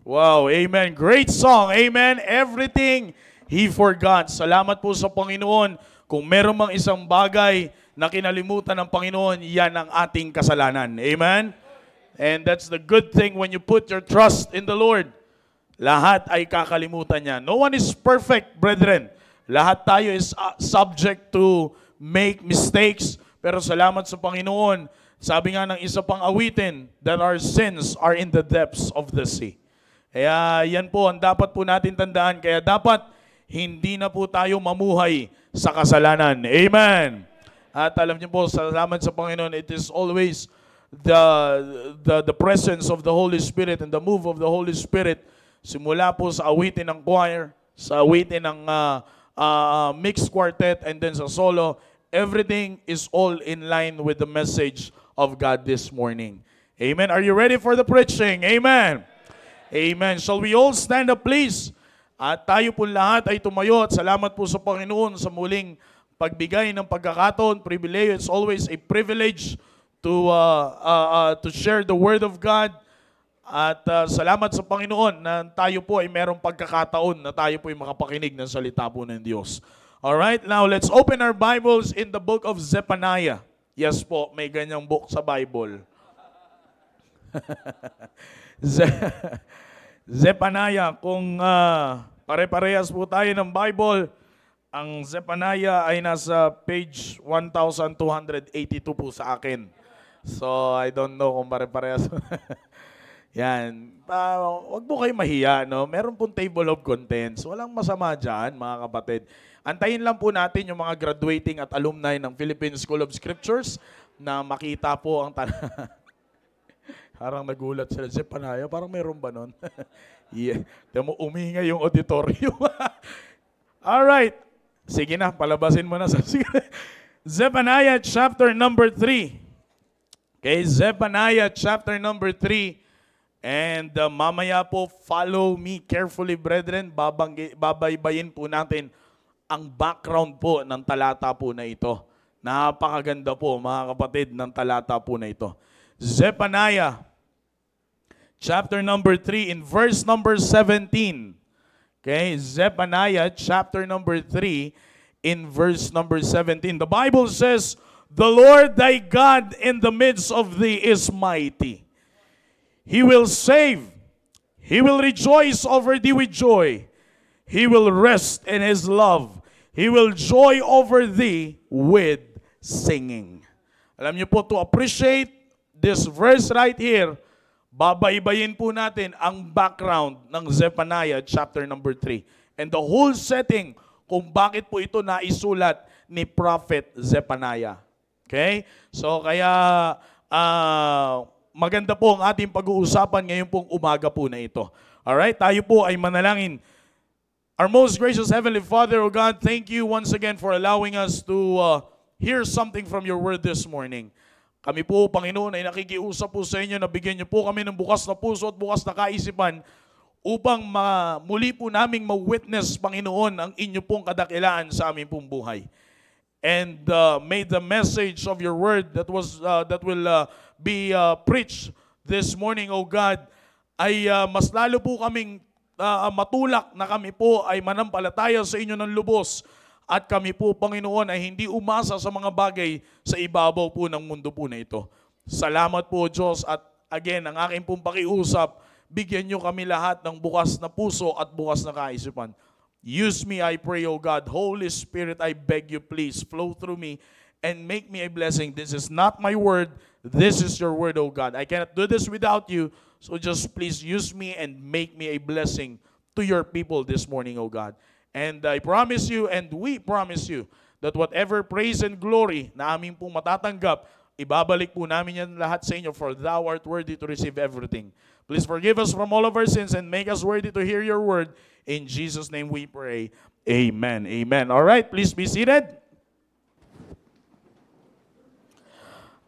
Wow, amen. Great song, amen. Everything He forgot. Salamat po sa Panginoon. Kung meron mang isang bagay na kinalimutan ng Panginoon, yan ang ating kasalanan. Amen? And that's the good thing when you put your trust in the Lord. Lahat ay kakalimutan niya. No one is perfect, brethren. Lahat tayo is subject to make mistakes. Pero salamat sa Panginoon. Sabi nga ng isa pang awitin, that our sins are in the depths of the sea. Kaya yan po ang dapat po natin tandaan. Kaya dapat hindi na po tayo mamuhay sa kasalanan. Amen. At alam niyo po, salamat sa Panginoon, it is always the presence of the Holy Spirit and the move of the Holy Spirit. Simula po sa awitin ng choir, sa awitin ng mixed quartet, and then sa solo, everything is all in line with the message of God this morning. Amen. Are you ready for the preaching? Amen. Amen. Shall we all stand up, please? At tayo po lahat ay tumayo at salamat po sa Panginoon sa muling pagbigay ng pagkakataon, pribileyo. It's always a privilege to share the Word of God. At salamat sa Panginoon na tayo po ay merong pagkakataon na tayo po ay makapakinig ng salita po ng Diyos. Alright, now let's open our Bibles in the book of Zephaniah. Yes po, may ganyang book sa Bible. Zephaniah, kung pare-parehas po tayo ng Bible, ang Zephaniah ay nasa page 1282 po sa akin. So, I don't know kung pare-parehas. Yan. Wag po kayo mahiya, no? Meron pong table of contents. Walang masama dyan, mga kapatid. Antayin lang po natin yung mga graduating at alumni ng Philippine School of Scriptures na makita po ang Parang nagulat sila. Zephaniah, parang meron ba nun? Yeah. Tama mo, umingay yung auditorium. Alright. Sige na, palabasin mo na. Zephaniah chapter number 3. Okay, Zephaniah chapter number 3. And mamaya po, follow me carefully, brethren. Babaybayin po natin ang background po ng talata po na ito. Napakaganda po, mga kapatid, ng talata po na ito. Zephaniah chapter number 3 in verse number 17. Okay, Zephaniah chapter number 3 in verse number 17. The Bible says, "The Lord thy God in the midst of thee is mighty. He will save. He will rejoice over thee with joy. He will rest in his love. He will joy over thee with singing." Alam niyo po, to appreciate this verse right here, babaybayin po natin ang background ng Zephaniah chapter number 3. And the whole setting kung bakit po ito naisulat ni Prophet Zephaniah. Okay? So kaya maganda po ang ating pag-uusapan ngayon pong umaga po na ito. Alright? Tayo po ay manalangin. Our most gracious Heavenly Father, O God, thank you once again for allowing us to hear something from your word this morning. Kami po, Panginoon, ay nakikiusap po sa inyo na bigyan niyo po kami ng bukas na puso at bukas na kaisipan upang muli po naming ma-witness, Panginoon, ang inyo pong kadakilaan sa aming pong buhay. And may the message of your word that will be preached this morning, O God, ay mas lalo po kaming matulak na kami po ay manampalataya sa inyo ng lubos. At kami po, Panginoon, ay hindi umasa sa mga bagay sa ibabaw po ng mundo po na ito. Salamat po, Diyos. At again, ang aking pong pakiusap, bigyan nyo kami lahat ng bukas na puso at bukas na kaisipan. Use me, I pray, O God. Holy Spirit, I beg you, please, flow through me and make me a blessing. This is not my word. This is your word, O God. I cannot do this without you. So just please use me and make me a blessing to your people this morning, O God. And I promise you, and we promise you, that whatever praise and glory na aming pong matatanggap, ibabalik po namin yan lahat sa inyo, for thou art worthy to receive everything. Please forgive us from all of our sins and make us worthy to hear your word. In Jesus' name we pray. Amen. Amen. All right, please be seated.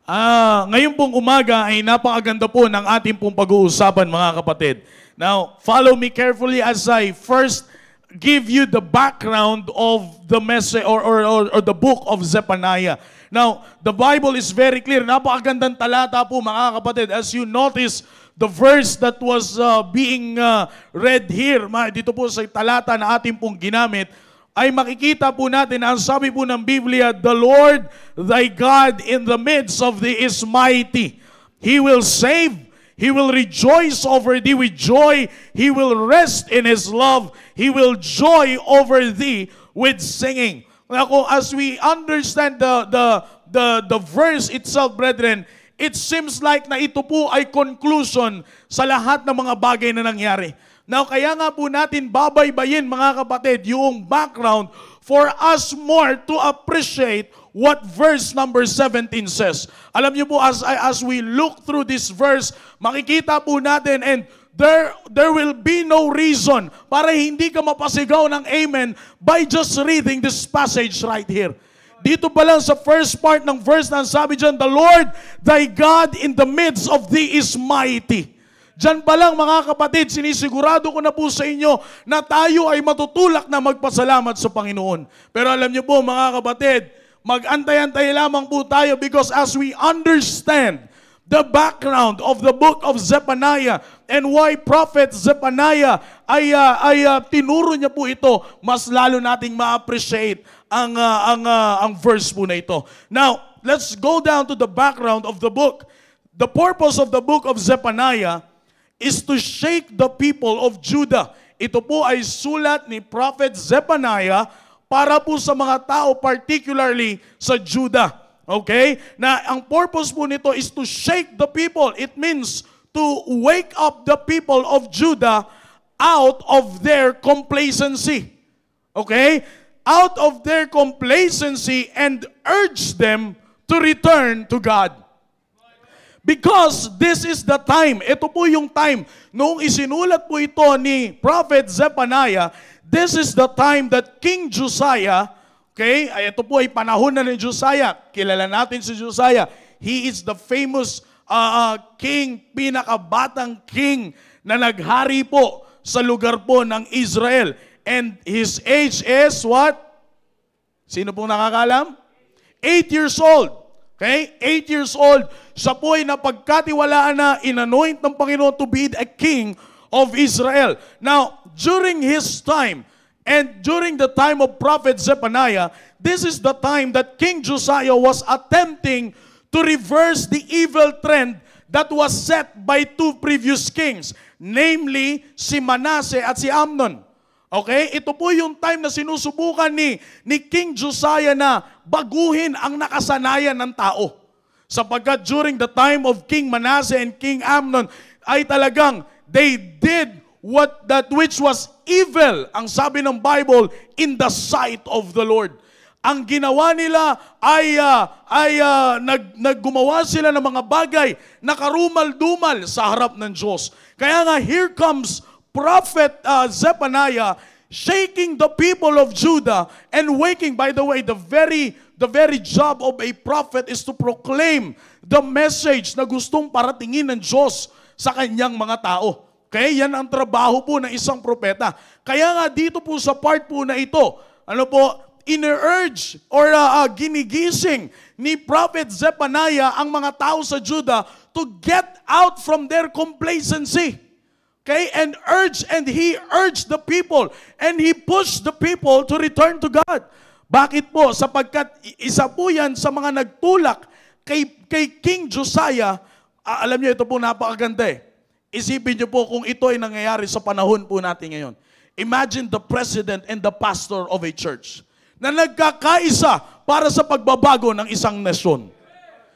Ngayon pong umaga ay napakaganda po ng ating pong pag-uusapan, mga kapatid. Now, follow me carefully as I first give you the background of the message or the book of Zephaniah. Now, the Bible is very clear. Napakagandang talata po mga kapatid. As you notice, the verse that was being read here, dito po sa talata na ating pong ginamit, ay makikita po natin, ang sabi po ng Biblia, the Lord thy God in the midst of thee is mighty. He will save, He will rejoice over thee with joy, He will rest in His love, He will joy over thee with singing. Now, as we understand the verse itself, brethren, it seems like na ito po ay conclusion sa lahat ng mga bagay na nangyari. Now, kaya nga po natin babaybayin, mga kapatid, yung background for us more to appreciate what verse number 17 says. Alam niyo po, as we look through this verse, makikita po natin, and there will be no reason para hindi ka mapasigaw ng amen by just reading this passage right here. Dito pa lang sa first part ng verse na sabi dyan, the Lord thy God in the midst of thee is mighty. Diyan pa lang mga kapatid, sinisigurado ko na po sa inyo na tayo ay matutulak na magpasalamat sa Panginoon. Pero alam niyo po mga kapatid, mag-antay-antay lamang po tayo, because as we understand the background of the book of Zephaniah and why Prophet Zephaniah ay tinuro niya po ito, mas lalo nating ma-appreciate ang verse po na ito. Now, let's go down to the background of the book. The purpose of the book of Zephaniah is to shake the people of Judah. Ito po ay sulat ni Prophet Zephaniah para po sa mga tao, particularly sa Judah. Okay? Na ang purpose po nito is to shake the people. It means to wake up the people of Judah out of their complacency. Okay? Out of their complacency and urge them to return to God. Because this is the time, ito po yung time, noong isinulat po ito ni Prophet Zephaniah, this is the time that King Josiah, okay, ito po ay panahon na ni Josiah, kilala natin si Josiah, he is the famous king, pinakabatang king na naghari po sa lugar po ng Israel. And his age is what? Sino pong nakakalam? 8 years old. Okay? 8 years old. Siya po ay napagkatiwalaan na inanoint ng Panginoon to be a king of Israel. Now, during his time and during the time of Prophet Zephaniah, this is the time that King Josiah was attempting to reverse the evil trend that was set by two previous kings, namely si Manasseh at si Amnon. Okay? Ito po yung time na sinusubukan ni King Josiah na baguhin ang nakasanayan ng tao. Sapagkat during the time of King Manasseh and King Amnon, ay talagang they did that which was evil, ang sabi ng Bible, in the sight of the Lord. Ang ginawa nila ay naggumawa sila ng mga bagay na karumal-dumal sa harap ng Diyos. Kaya nga, here comes Prophet Zephaniah shaking the people of Judah and waking. By the way, the very job of a prophet is to proclaim the message na gustong paratingin ng Diyos sa kanyang mga tao. Okay? Yan ang trabaho po ng isang propeta. Kaya nga dito po sa part po na ito, in-urge or ginigising ni Prophet Zephaniah ang mga tao sa Judah to get out from their complacency. Okay, and he urged the people, and he pushed the people to return to God. Bakit po? Sapagkat isa po yan sa mga nagtulak kay King Josiah. Alam niyo, ito po napakaganda eh. Isipin niyo po kung ito ay nangyayari sa panahon po natin ngayon. Imagine the president and the pastor of a church na nagkakaisa para sa pagbabago ng isang nasyon.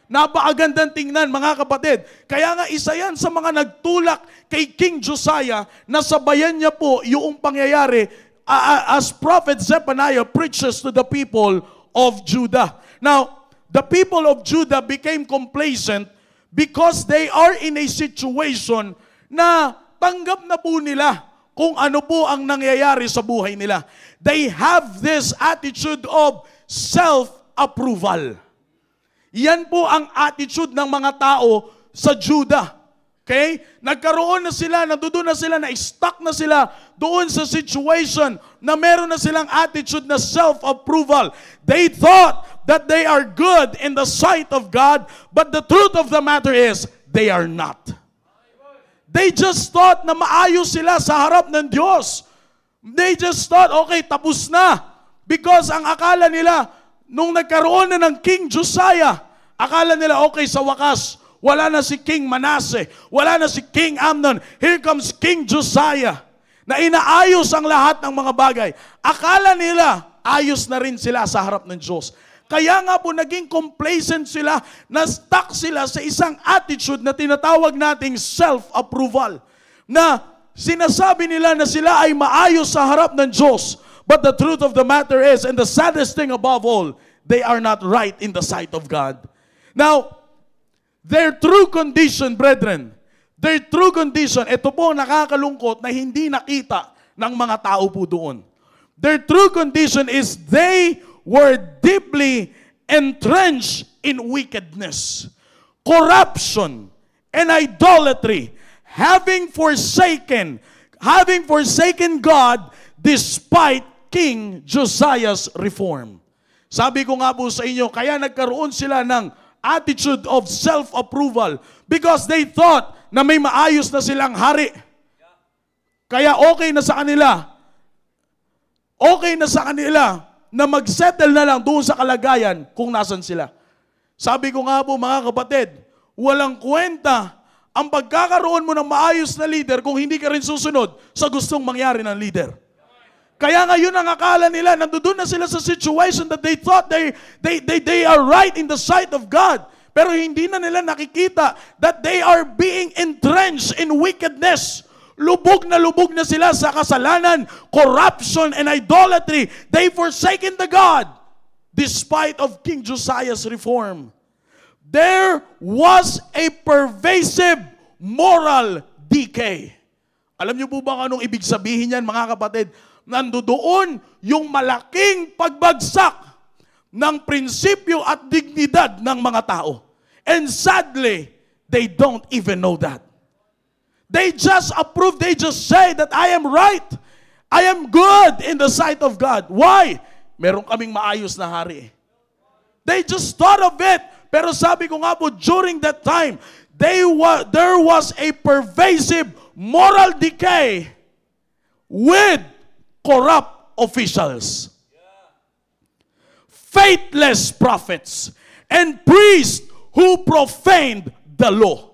Napakagandang tingnan, mga kapatid. Kaya nga isa yan sa mga nagtulak kay King Josiah na sabayan niya po yung pangyayari as Prophet Zephaniah preaches to the people of Judah. Now, the people of Judah became complacent because they are in a situation na tanggap na po nila kung ano po ang nangyayari sa buhay nila. They have this attitude of self-approval. Yan po ang attitude ng mga tao sa Judah. Okay? Nagkaroon na sila, nandoon na sila, na-stuck na sila doon sa situation na meron na silang attitude na self-approval. They thought that they are good in the sight of God, but the truth of the matter is, they are not. They just thought na maayos sila sa harap ng Diyos. They just thought, okay, tapos na. Because ang akala nila, nung nagkaroon na ng King Josiah, akala nila, okay, sa wakas, wala na si King Manasseh, wala na si King Amnon, here comes King Josiah, na inaayos ang lahat ng mga bagay. Akala nila, ayos na rin sila sa harap ng Diyos. Kaya nga po naging complacent sila, na-stuck sila sa isang attitude na tinatawag nating self-approval. Na sinasabi nila na sila ay maayos sa harap ng Diyos. But the truth of the matter is, and the saddest thing above all, they are not right in the sight of God. Now, their true condition, brethren, their true condition, ito po nakakalungkot na hindi nakita ng mga tao po doon. Their true condition is they were deeply entrenched in wickedness, corruption, and idolatry, having forsaken God despite King Josiah's reform. Sabi ko nga po sa inyo, kaya nagkaroon sila ng attitude of self-approval because they thought na may maayos na silang hari. Kaya okay na sa kanila na mag-settle na lang doon sa kalagayan kung nasan sila. Sabi ko nga po mga kapatid, walang kwenta ang pagkakaroon mo ng maayos na leader kung hindi ka rin susunod sa gustong mangyari ng leader. Kaya ngayon ang akala nila, nandoon na sila sa situation that they thought they are right in the sight of God. Pero hindi na nila nakikita that they are being entrenched in wickedness. Lubog na sila sa kasalanan, corruption, and idolatry. They forsaken the God despite of King Josiah's reform. There was a pervasive moral decay. Alam niyo po ba anong ibig sabihin yan, mga kapatid? Nandoon yung malaking pagbagsak ng prinsipyo at dignidad ng mga tao. And sadly, they don't even know that. They just approve, they just say that I am right. I am good in the sight of God. Why? Meron kaming maayos na hari. They just thought of it. Pero sabi ko nga po, during that time, there was a pervasive moral decay with corrupt officials, faithless prophets, and priests who profaned the law.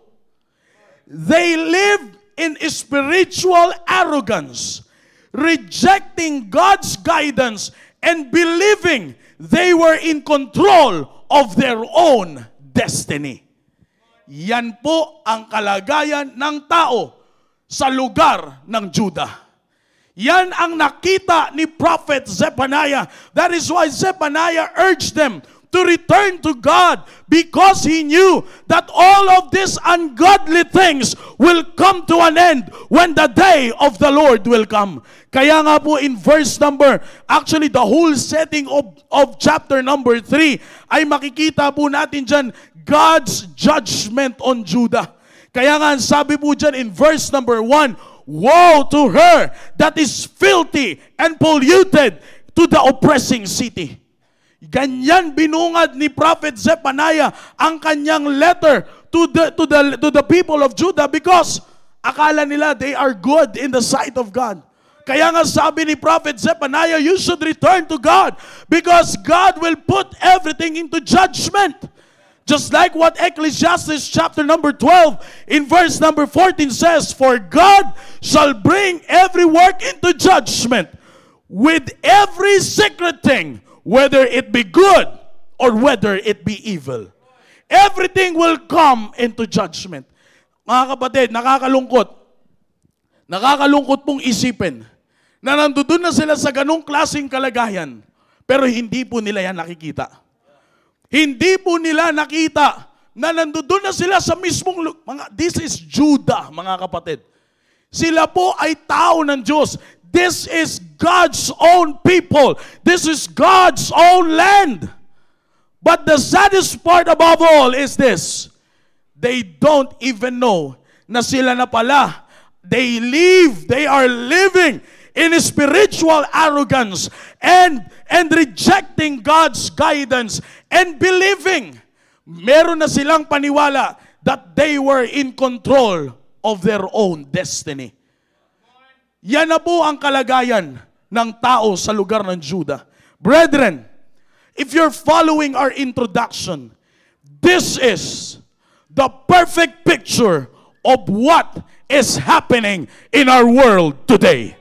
They lived in spiritual arrogance, rejecting God's guidance and believing they were in control of their own destiny. Yan po ang kalagayan ng tao sa lugar ng Judah. Yan ang nakita ni Prophet Zephaniah. That is why Zephaniah urged them to return to God because he knew that all of these ungodly things will come to an end when the day of the Lord will come. Kaya nga po in actually the whole setting of chapter number 3 ay makikita po natin dyan God's judgment on Judah. Kaya nga sabi po dyan in verse number 1, woe to her that is filthy and polluted to the oppressing city. Ganyan binungad ni Prophet Zephaniah ang kanyang letter to the people of Judah because akala nila they are good in the sight of God. Kaya nga sabi ni Prophet Zephaniah, you should return to God because God will put everything into judgment. Just like what Ecclesiastes chapter number 12 in verse number 14 says, for God shall bring every work into judgment with every secret thing, whether it be good or whether it be evil. Everything will come into judgment. Mga kapatid, nakakalungkot. Nakakalungkot pong isipin na nandoon na sila sa ganong klaseng kalagayan, pero hindi po nila yan nakikita. Hindi po nila nakita na nandoon na sila sa mismong this is Judah, mga kapatid. Sila po ay tao ng Diyos. This is God's own people. This is God's own land. But the saddest part above all is this. They don't even know na sila na pala, they are living in spiritual arrogance and rejecting God's guidance and believing, meron na silang paniwala that they were in control of their own destiny. Yan na po ang kalagayan ng tao sa lugar ng Juda. Brethren, if you're following our introduction, this is the perfect picture of what is happening in our world today.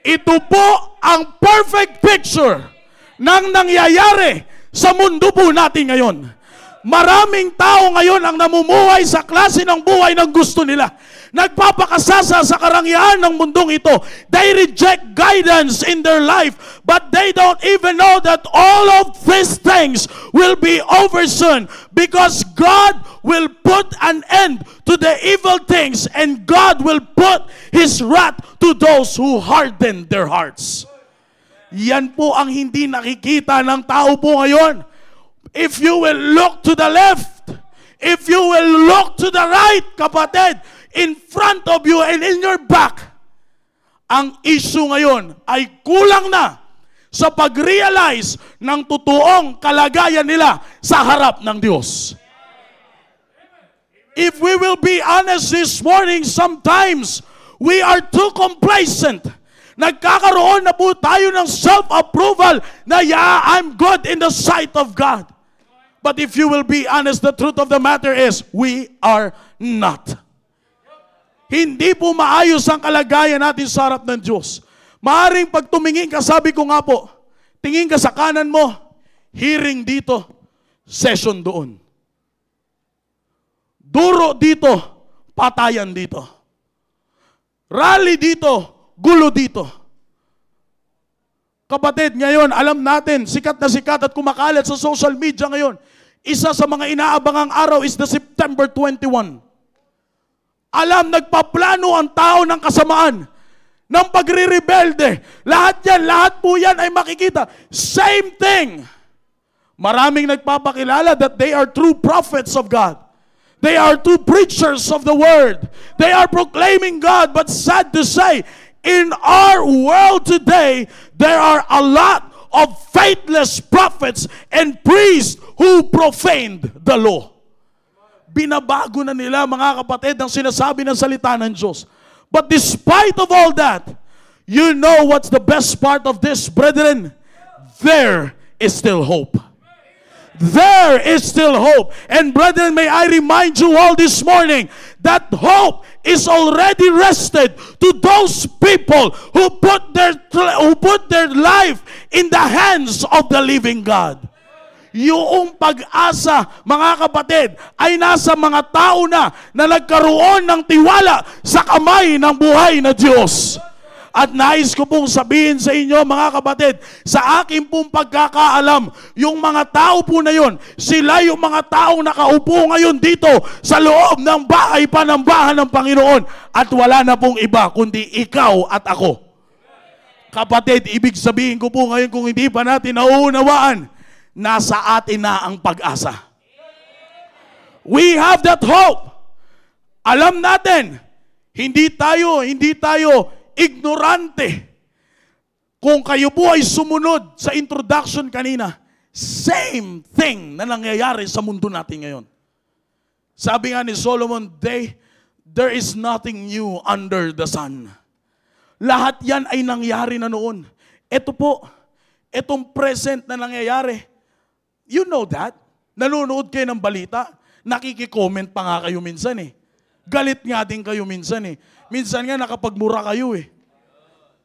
Ito po ang perfect picture ng nangyayari sa mundo po natin ngayon. Maraming tao ngayon ang namumuhay sa klase ng buhay ng gusto nila. Nagpapakasasa sa karangyaan ng mundong ito. They reject guidance in their life, but they don't even know that all of these things will be over soon, because God will put an end to the evil things, and God will put His wrath to those who harden their hearts. Yan po ang hindi nakikita ng tao po ngayon. If you will look to the left, if you will look to the right, kapatid, in front of you and in your back, ang issue ngayon ay kulang na sa pag-realize ng totoong kalagayan nila sa harap ng Diyos. If we will be honest this morning, sometimes we are too complacent. Nagkakaroon na po tayo ng self-approval na, yeah, I'm good in the sight of God. But if you will be honest, the truth of the matter is, we are not. Hindi po maayos ang kalagayan natin sa harap ng Diyos. Maaring pag tumingin ka, sabi ko nga po, tingin ka sa kanan mo, hearing dito, session doon. Duro dito, patayan dito. Rally dito, gulo dito. Kapatid, ngayon, alam natin, sikat na sikat at kumakalat sa social media ngayon. Isa sa mga inaabangang araw is the September 21. Alam, nagpaplano ang tao ng kasamaan, ng pagre-rebelde. Lahat po yan ay makikita. Same thing. Maraming nagpapakilala that they are true prophets of God. They are true preachers of the word. They are proclaiming God, but sad to say, in our world today, there are a lot of faithless prophets and priests who profaned the law. Binabago na nila, mga kapatid, ang sinasabi ng salita ng Diyos. But despite of all that, you know what's the best part of this, brethren? There is still hope. There is still hope. And brethren, may I remind you all this morning that hope is already rested to those people who put their life in the hands of the living God. Yung pag-asa, mga kapatid, ay nasa mga tao na nagkaroon ng tiwala sa kamay ng buhay na Diyos. At nais ko pong sabihin sa inyo, mga kapatid, sa aking pong pagkakaalam, yung mga tao po na yun, sila yung mga taong nakaupo ngayon dito sa loob ng bahay panambahan ng Panginoon, at wala na pong iba kundi ikaw at ako. Kapatid, ibig sabihin ko po ngayon, kung hindi pa natin nauunawaan, nasa atin na ang pag-asa. We have that hope. Alam natin, hindi tayo ignorante. Kung kayo po ay sumunod sa introduction kanina, same thing na nangyayari sa mundo natin ngayon. Sabi nga ni Solomon, there is nothing new under the sun. Lahat yan ay nangyari na noon. Ito po, itong present na nangyayari, you know that. Nanonood kayo ng balita, nakiki-comment pa nga kayo minsan eh. Galit nga din kayo minsan eh. Minsan nga nakapagmura kayo eh.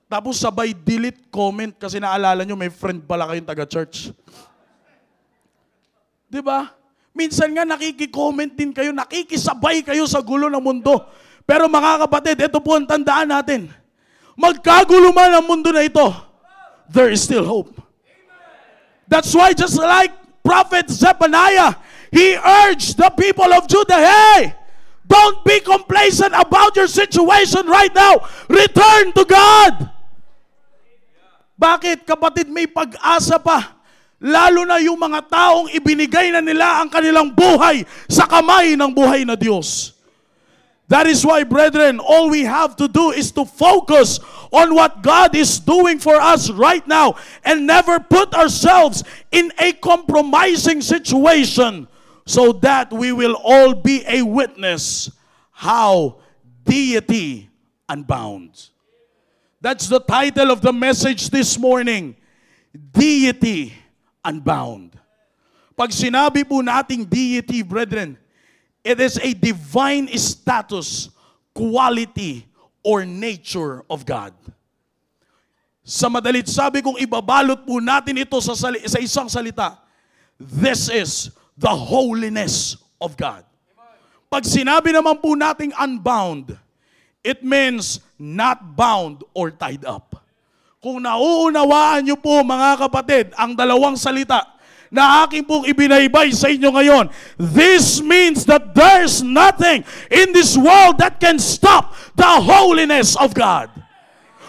Tapos sabay delete comment kasi naalala nyo may friend pala kayong taga-church. Diba? Minsan nga nakiki-comment din kayo, nakikisabay kayo sa gulo ng mundo. Pero mga kapatid, ito po ang tandaan natin. Magkagulo man ang mundo na ito, there is still hope. That's why just like Prophet Zephaniah, he urged the people of Judah, hey, don't be complacent about your situation right now. Return to God. Bakit, kapatid, may pag-asa pa? Lalo na yung mga taong ibinigay na nila ang kanilang buhay sa kamay ng buhay na Diyos. That is why, brethren, all we have to do is to focus on what God is doing for us right now and never put ourselves in a compromising situation so that we will all be a witness how deity unbound. That's the title of the message this morning, Deity Unbound. Pag sinabi po nating deity, brethren, it is a divine status, quality, or nature of God. Sa madalit sabi kung ibabalot po natin ito sa isang salita, this is the holiness of God. Pag sinabi naman po nating unbound, it means not bound or tied up. Kung nauunawaan niyo po mga kapatid ang dalawang salita na aking pong ibinaybay sa inyo ngayon, this means that there's nothing in this world that can stop the holiness of God.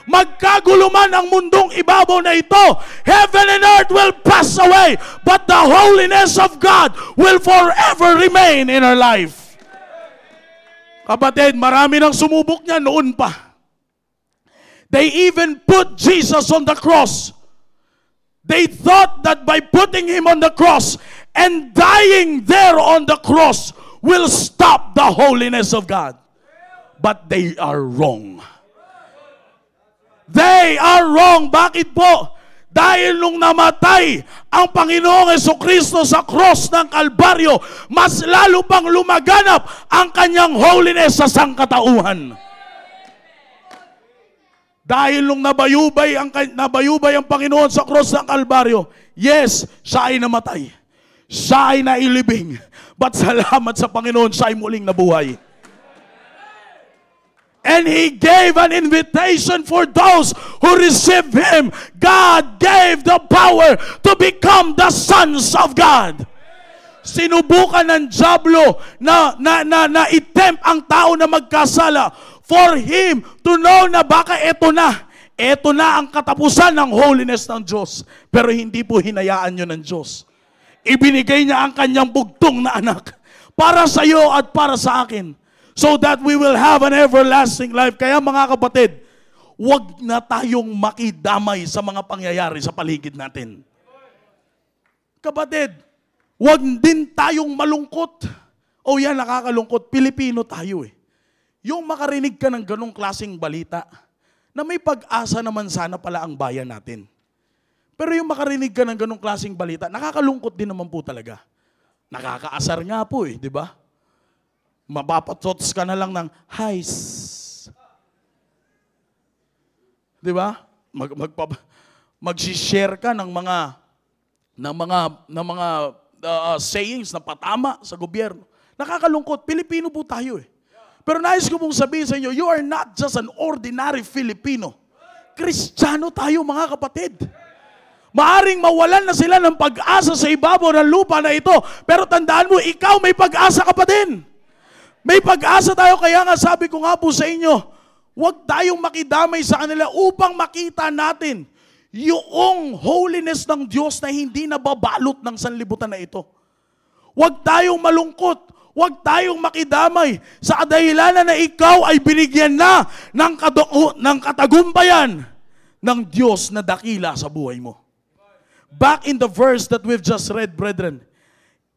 Magkagulo man ang mundong ibabaw na ito, heaven and earth will pass away, but the holiness of God will forever remain in our life. Kapatid, marami nang sumubok niya noon pa. They even put Jesus on the cross. They thought that by putting him on the cross and dying there on the cross will stop the holiness of God. But they are wrong. They are wrong. Bakit po? Dahil nung namatay ang Panginoong Jesucristo sa cross ng Kalbaryo, mas lalo pang lumaganap ang kanyang holiness sa sangkatauhan. Dahil nung nabayubay ang Panginoon sa cross ng Kalbaryo, yes, siya ay namatay. Siya ay nailibing. But salamat sa Panginoon, siya ay muling nabuhay. And He gave an invitation for those who receive Him. God gave the power to become the sons of God. Sinubukan ng dyablo na itempt ang tao na magkasala for him to know na baka ito na ang katapusan ng holiness ng Diyos. Pero hindi po hinayaan nyo ng Diyos. Ibinigay niya ang kanyang bugtong na anak para sa iyo at para sa akin, so that we will have an everlasting life. Kaya mga kapatid, huwag na tayong makidamay sa mga pangyayari sa paligid natin. Kapatid, huwag din tayong malungkot. O yan, nakakalungkot. Pilipino tayo eh. Yung makarinig ka ng ganong klaseng balita, na may pag-asa naman sana pala ang bayan natin. Pero yung makarinig ka ng ganong klaseng balita, nakakalungkot din naman po talaga. Nakakaasar nga po eh, di ba? Mapapatots ka na lang ng highs. Di ba? Mag-share ka ng mga sayings na patama sa gobyerno. Nakakalungkot. Pilipino po tayo eh. Pero nais ko pong sabihin sa inyo, you are not just an ordinary Filipino. Kristiyano tayo mga kapatid. Maaring mawalan na sila ng pag-asa sa ibabaw ng lupa na ito, pero tandaan mo, ikaw may pag-asa ka pa din. May pag-asa tayo, kaya nga sabi ko nga po sa inyo, huwag tayong makidamay sa kanila upang makita natin yung holiness ng Diyos na hindi nababalot ng sanlibutan na ito. Huwag tayong malungkot. Huwag tayong makidamay sa kadahilanan na ikaw ay binigyan na ng katagumpayan ng Diyos na dakila sa buhay mo. Back in the verse that we've just read, brethren,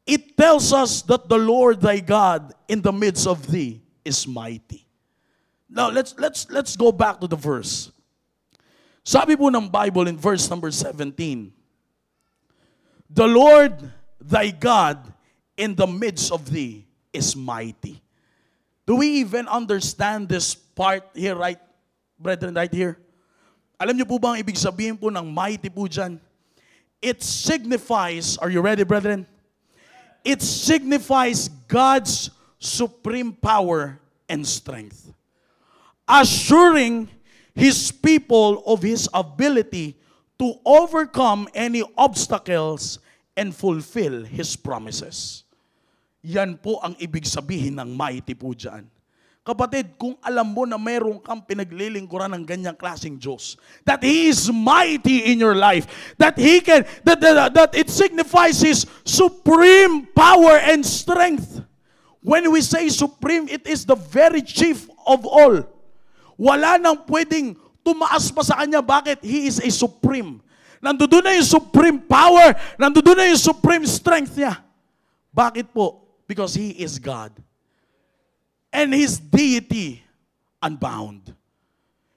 it tells us that the Lord thy God in the midst of thee is mighty. Now, let's go back to the verse. Sabi po ng Bible in verse number 17, the Lord thy God in the midst of thee is mighty. Do we even understand this part here, right, brethren, right here? Alam niyo po ba ang ibig sabihin po ng mighty po dyan? It signifies, are you ready, brethren? It signifies God's supreme power and strength, assuring His people of His ability to overcome any obstacles and fulfill His promises. Yan po ang ibig sabihin ng mighty po dyan. Kapatid, kung alam mo na meron kang pinaglilingkuran ng ganyang klaseng Diyos, that He is mighty in your life, that He can, that it signifies His supreme power and strength. When we say supreme, it is the very chief of all. Wala nang pwedeng tumaas pa sa Kanya. Bakit? He is a supreme. Nandoon na yung supreme power. Nandoon na yung supreme strength niya. Bakit po? Because He is God. And His deity unbound.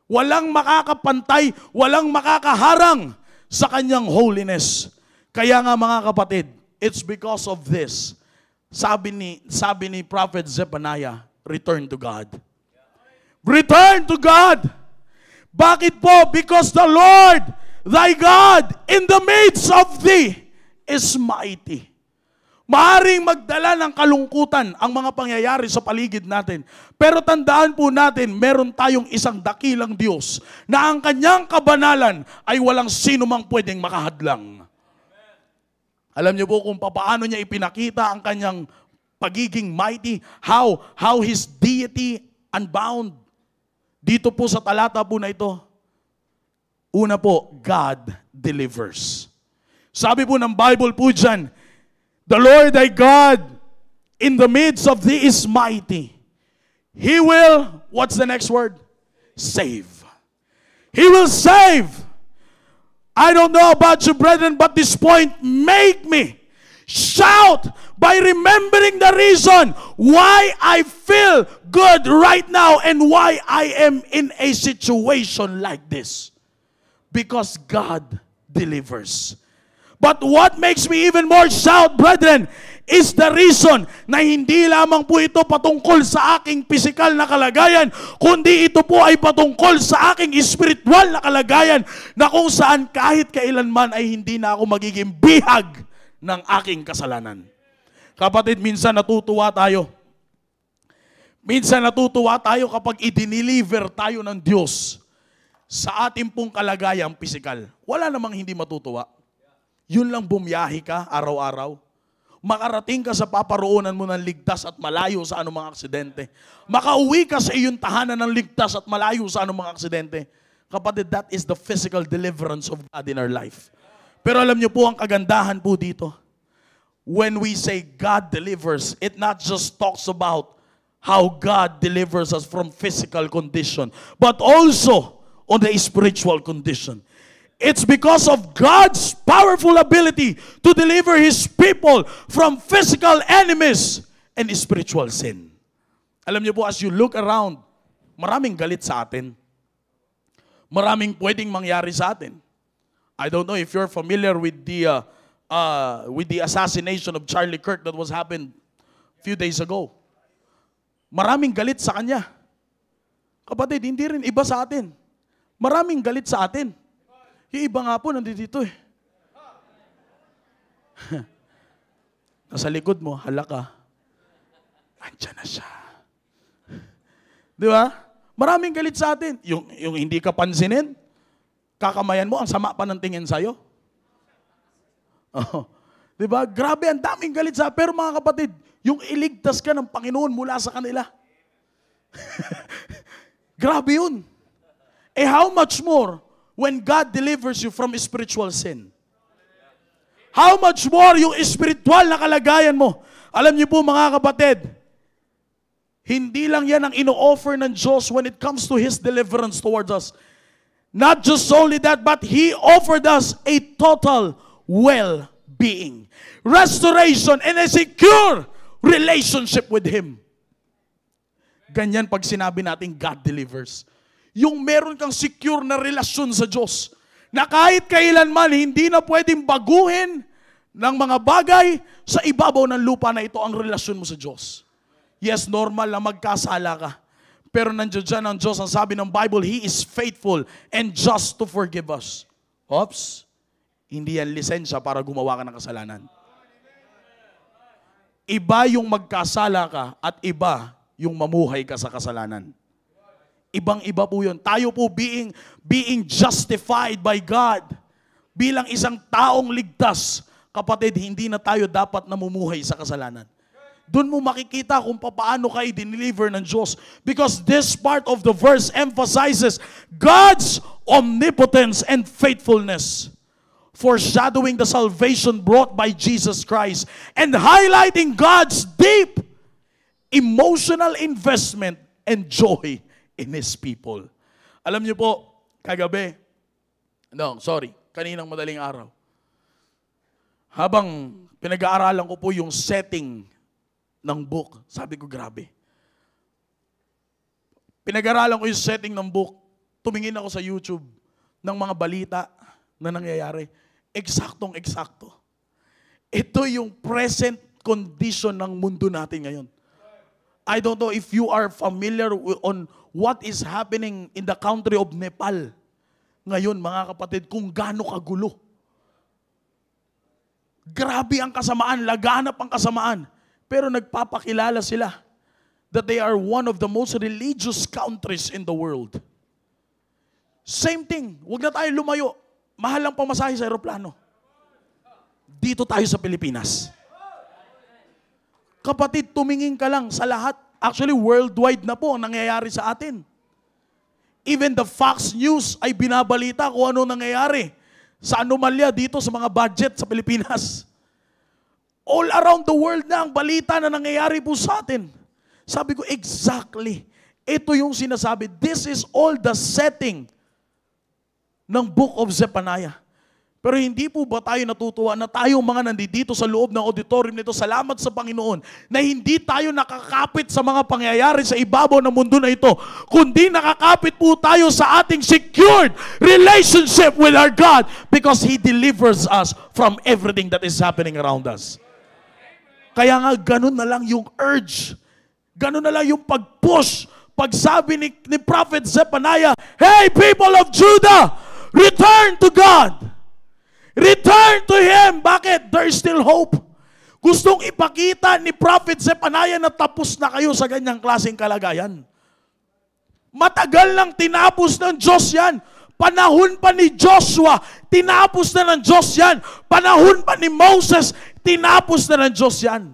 Walang makakapantay, walang makakaharang sa Kanyang holiness. Kaya nga mga kapatid, it's because of this. Sabi ni Prophet Zephaniah, return to God. Return to God. Bakit po? Because the Lord, thy God, in the midst of thee, is mighty. Maaring magdala ng kalungkutan ang mga pangyayari sa paligid natin. Pero tandaan po natin, meron tayong isang dakilang Diyos na ang Kanyang kabanalan ay walang sino mang pwedeng makahadlang. Alam niyo po kung paano niya ipinakita ang Kanyang pagiging mighty, how His deity unbound. Dito po sa talata po na ito, una po, God delivers. Sabi po ng Bible po dyan, the Lord thy God in the midst of thee is mighty. He will, what's the next word? Save. He will save. I don't know about you, brethren, but this point make me shout by remembering the reason why I feel good right now and why I am in a situation like this. Because God delivers. But what makes me even more shout, brethren, is the reason na hindi lamang po ito patungkol sa aking physical na kalagayan, kundi ito po ay patungkol sa aking spiritual na kalagayan na kung saan kahit kailanman ay hindi na ako magiging bihag ng aking kasalanan. Kapatid, minsan natutuwa tayo. Minsan natutuwa tayo kapag i-deliver tayo ng Diyos sa ating pong kalagayang physical. Wala namang hindi matutuwa. Yun lang bumiyahe ka araw-araw. Makarating ka sa paparoonan mo ng ligtas at malayo sa anumang aksidente. Makauwi ka sa iyong tahanan ng ligtas at malayo sa anumang aksidente. Kapatid, that is the physical deliverance of God in our life. Pero alam niyo po ang kagandahan po dito. When we say God delivers, it not just talks about how God delivers us from physical condition, but also on the spiritual condition. It's because of God's powerful ability to deliver His people from physical enemies and spiritual sin. Alam niyo po, as you look around, maraming galit sa atin. Maraming pwedeng mangyari sa atin. I don't know if you're familiar with the assassination of Charlie Kirk that was happened a few days ago. Maraming galit sa kanya. Kapatid, hindi rin iba sa atin. Maraming galit sa atin. Yung iba nga po, nandito eh. Nasa likod mo, hala ka. Andiyan na siya. Di ba? Maraming galit sa atin. Yung hindi ka pansinin, kakamayan mo, ang sama pa ng tingin sa'yo. Oh. Di ba? Grabe, ang daming galit sa atin. Pero mga kapatid, yung iligtas ka ng Panginoon mula sa kanila. Grabe yun. Eh how much more when God delivers you from spiritual sin? How much more yung spiritual na kalagayan mo? Alam niyo po mga kapatid, hindi lang yan ang ino-offer ng Diyos when it comes to His deliverance towards us. Not just only that, but He offered us a total well-being, restoration, and a secure relationship with Him. Ganyan pag sinabi natin God delivers. Yung meron kang secure na relasyon sa Diyos, na kahit kailanman hindi na pwedeng baguhin ng mga bagay sa ibabaw ng lupa na ito ang relasyon mo sa Diyos. Yes, normal na magkasala ka. Pero nandiyan dyan ang Diyos, ang sabi ng Bible, He is faithful and just to forgive us. Oops, hindi yan lisensya para gumawa ka ng kasalanan. Iba yung magkasala ka at iba yung mamuhay ka sa kasalanan. Ibang-iba po yun. Tayo po being justified by God bilang isang taong ligtas. Kapatid, hindi na tayo dapat namumuhay sa kasalanan. Doon mo makikita kung paano kayo dineliver ng Diyos. Because this part of the verse emphasizes God's omnipotence and faithfulness, foreshadowing the salvation brought by Jesus Christ and highlighting God's deep emotional investment, and joy in His people. Alam niyo po, kaninang madaling araw, habang pinag-aaralan ko po yung setting ng book, sabi ko, grabe. Pinag-aaralan ko yung setting ng book, tumingin ako sa YouTube ng mga balita na nangyayari. Eksaktong-eksakto. Ito yung present condition ng mundo natin ngayon. I don't know if you are familiar on what is happening in the country of Nepal. Ngayon, mga kapatid, kung gaano kagulo. Grabe ang kasamaan, laganap ang kasamaan. Pero nagpapakilala sila that they are one of the most religious countries in the world. Same thing, huwag na tayo lumayo. Mahal ang pamasahe sa aeroplano. Dito tayo sa Pilipinas. Kapatid, tumingin ka lang sa lahat. Actually, worldwide na po ang nangyayari sa atin. Even the Fox News ay binabalita kung ano nangyayari sa anomalya dito sa mga budget sa Pilipinas. All around the world na ang balita na nangyayari po sa atin. Sabi ko, exactly. Ito yung sinasabi. This is all the setting ng Book of Zephaniah. Pero hindi po ba tayo natutuwa na tayong mga nandito sa loob ng auditorium nito, salamat sa Panginoon, na hindi tayo nakakapit sa mga pangyayari sa ibabaw ng mundo na ito, kundi nakakapit po tayo sa ating secured relationship with our God because He delivers us from everything that is happening around us. Kaya nga, ganun na lang yung urge. Ganun na lang yung pag-push. Pagsabi ni Prophet Zephaniah, hey, people of Judah, return to God. Return to Him. Bakit? There is still hope. Gustong ipakita ni Prophet Zephaniah na tapos na kayo sa ganyang klaseng kalagayan. Matagal nang tinapos ng Diyos yan. Panahon pa ni Joshua, tinapos na ng Diyos yan. Panahon pa ni Moses, tinapos na ng Diyos yan.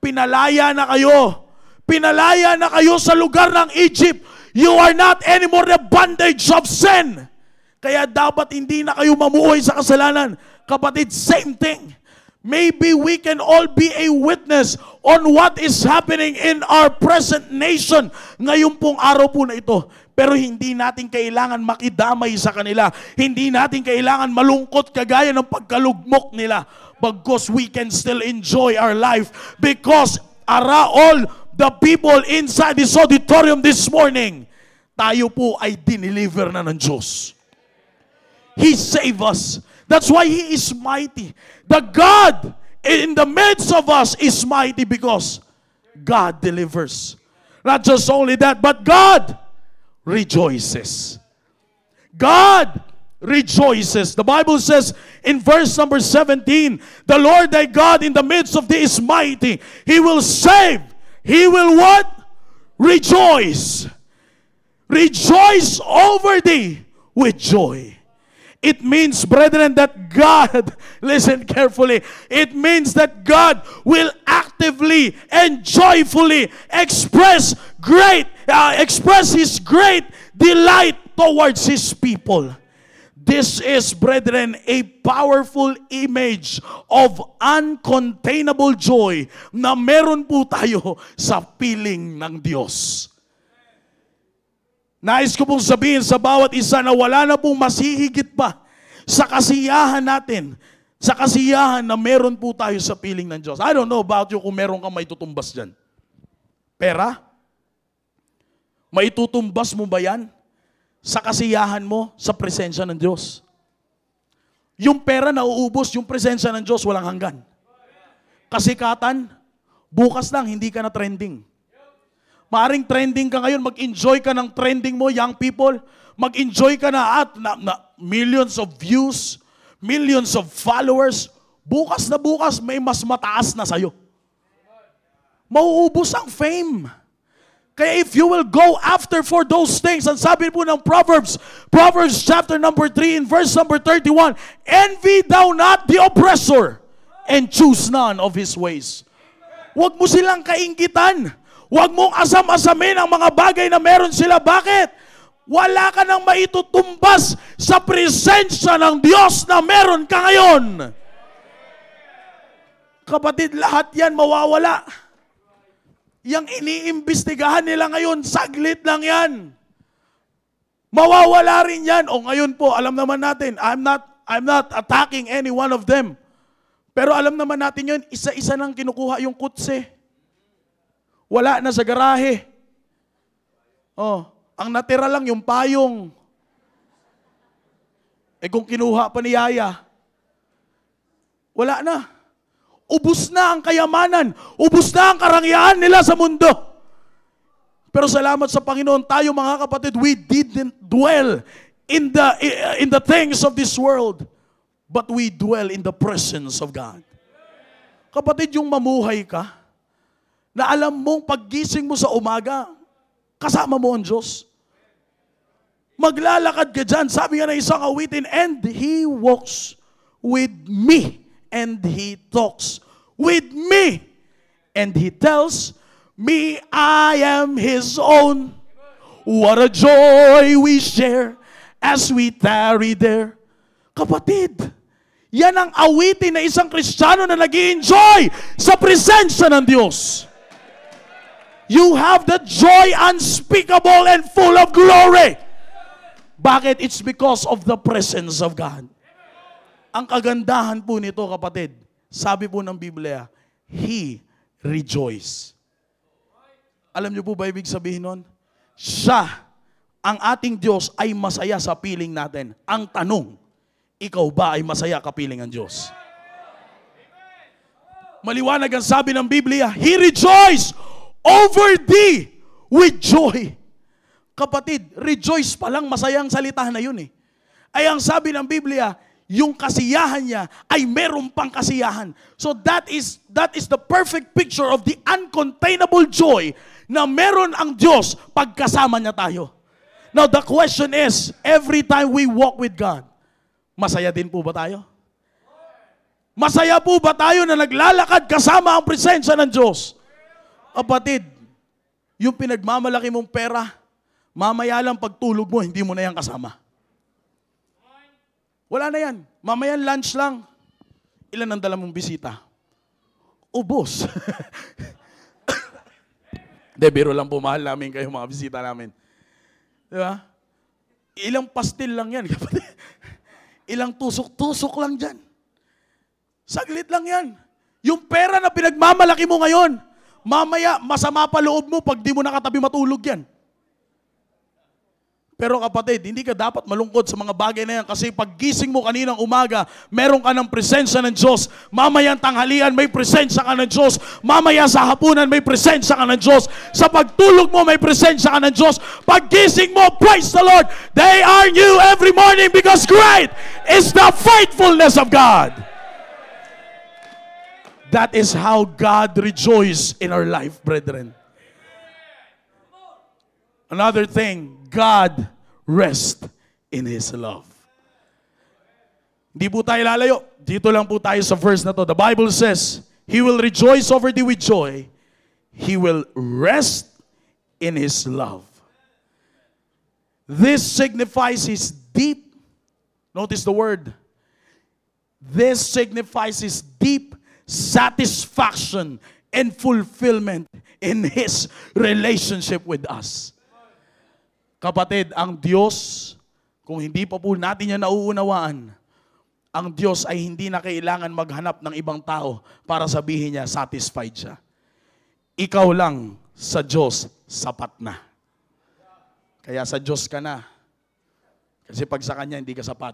Pinalaya na kayo. Pinalaya na kayo sa lugar ng Egypt. You are not anymore the bondage of sin. Kaya dapat hindi na kayo mamuhay sa kasalanan. Kapatid, same thing. Maybe we can all be a witness on what is happening in our present nation ngayon pong araw po na ito. Pero hindi natin kailangan makidamay sa kanila. Hindi natin kailangan malungkot kagaya ng pagkalugmok nila. Because we can still enjoy our life. Because all the people inside this auditorium this morning, tayo po ay dineliver na ng Diyos. He saved us. That's why He is mighty. The God in the midst of us is mighty because God delivers. Not just only that, but God rejoices. God rejoices. The Bible says in verse number 17, the Lord thy God in the midst of thee is mighty. He will save. He will what? Rejoice. Rejoice over thee with joy. It means, brethren, that God, listen carefully, it means that God will actively and joyfully express His great delight towards His people. This is, brethren, a powerful image of uncontainable joy na meron po tayo sa piling ng Diyos. Nais ko pong sabihin sa bawat isa na wala na pong masihigit pa sa kasiyahan natin, sa kasiyahan na meron po tayo sa piling ng Diyos. I don't know about you kung meron kang maitutumbas dyan. Pera? Maitutumbas mo ba yan sa kasiyahan mo sa presensya ng Diyos? Yung pera na uubos, yung presensya ng Diyos walang hanggan. Kasikatan, bukas lang, hindi ka na trending. Maaring trending ka ngayon, mag-enjoy ka ng trending mo, young people. Mag-enjoy ka na at millions of views, millions of followers. Bukas na bukas, may mas mataas na sa'yo. Mauubos ang fame. Kaya if you will go after for those things, ang sabi po ng Proverbs chapter number 3 in verse number 31, envy thou not the oppressor and choose none of his ways. Huwag mo silang kainggitan. Huwag mong asam-asamin ang mga bagay na meron sila. Bakit? Wala ka nang maitutumbas sa presensya ng Diyos na meron ka ngayon. Kapatid, lahat yan mawawala. Yang iniimbestigahan nila ngayon, saglit lang yan. Mawawala rin yan. O ngayon po, alam naman natin, I'm not attacking any one of them. Pero alam naman natin yun, isa-isa nang kinukuha yung kutse. Wala na sa garahe. Oh, ang natira lang yung payong. Kung kinuha pa ni Yaya, wala na. Ubus na ang kayamanan. Ubus na ang karangyaan nila sa mundo. Pero salamat sa Panginoon, tayo mga kapatid, we didn't dwell in the things of this world, but we dwell in the presence of God. Kapatid, yung mamuhay ka, na alam mong paggising mo sa umaga, kasama mo ang Diyos. Maglalakad ka dyan, sabi nga na isang awitin, and He walks with me, and He talks with me, and He tells me I am His own. What a joy we share as we tarry there. Kapatid, yan ang awitin na isang Kristiyano na nag-i-enjoy sa presensya ng Diyos. You have the joy unspeakable and full of glory. Bakit? It's because of the presence of God. Ang kagandahan po nito, kapatid, sabi po ng Biblia, He rejoice. Alam niyo po ba ibig sabihin nun? Siya, ang ating Diyos ay masaya sa piling natin. Ang tanong, ikaw ba ay masaya kapiling ang Diyos? Maliwanag ang sabi ng Biblia, He rejoice over thee with joy. Kapatid, rejoice pa lang, masayang salita na yun eh. Ay ang sabi ng Biblia, yung kasiyahan niya ay meron pang kasiyahan. So that is the perfect picture of the uncontainable joy na meron ang Diyos pagkasama niya tayo. Now the question is, every time we walk with God, masaya din po ba tayo? Masaya po ba tayo na naglalakad kasama ang presensya ng Diyos? Kapatid, yung pinagmamalaki mong pera, mamaya lang pagtulog mo, hindi mo na yan kasama. Wala na yan. Mamaya lunch lang. Ilan ang dala mong bisita? Ubos. De, biro lang po, mahal namin kayo mga bisita namin. Di ba? Ilang pastil lang yan. Ilang tusok-tusok lang dyan. Saglit lang yan. Yung pera na pinagmamalaki mo ngayon, mamaya masama pa loob mo pag di mo nakatabi matulog yan. Pero kapatid, hindi ka dapat malungkot sa mga bagay na yan kasi pag gising mo kaninang umaga, meron ka ng presensya ng Diyos. Mamayang tanghalian, may presensya ka ng Diyos. Mamaya sa hapunan, may presensya ka ng Diyos. Sa pagtulog mo, may presensya ka ng Diyos. Pag gising mo, praise the Lord. They are new every morning because great is the faithfulness of God. That is how God rejoices in our life, brethren. Another thing, God rests in His love. Hindi po tayo lalayo. Dito lang po tayo sa verse na to. The Bible says, He will rejoice over thee with joy. He will rest in His love. This signifies His deep, notice the word, this signifies His deep satisfaction and fulfillment in His relationship with us. Kapatid, ang Diyos, kung hindi pa po natin yan nauunawaan, ang Diyos ay hindi na kailangan maghanap ng ibang tao para sabihin niya, satisfied siya. Ikaw lang sa Diyos, sapat na. Kaya sa Diyos ka na. Kasi pag sa Kanya, hindi ka sapat.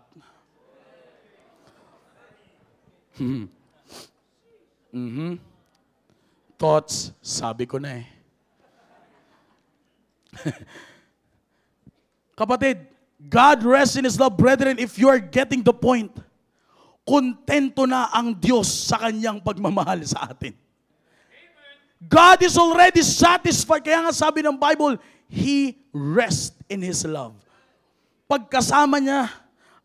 Thoughts, sabi ko na eh. Kapatid, God rests in His love. Brethren, if you are getting the point, kontento na ang Diyos sa Kanyang pagmamahal sa atin. God is already satisfied. Kaya nga sabi ng Bible, He rests in His love. Pagkasama niya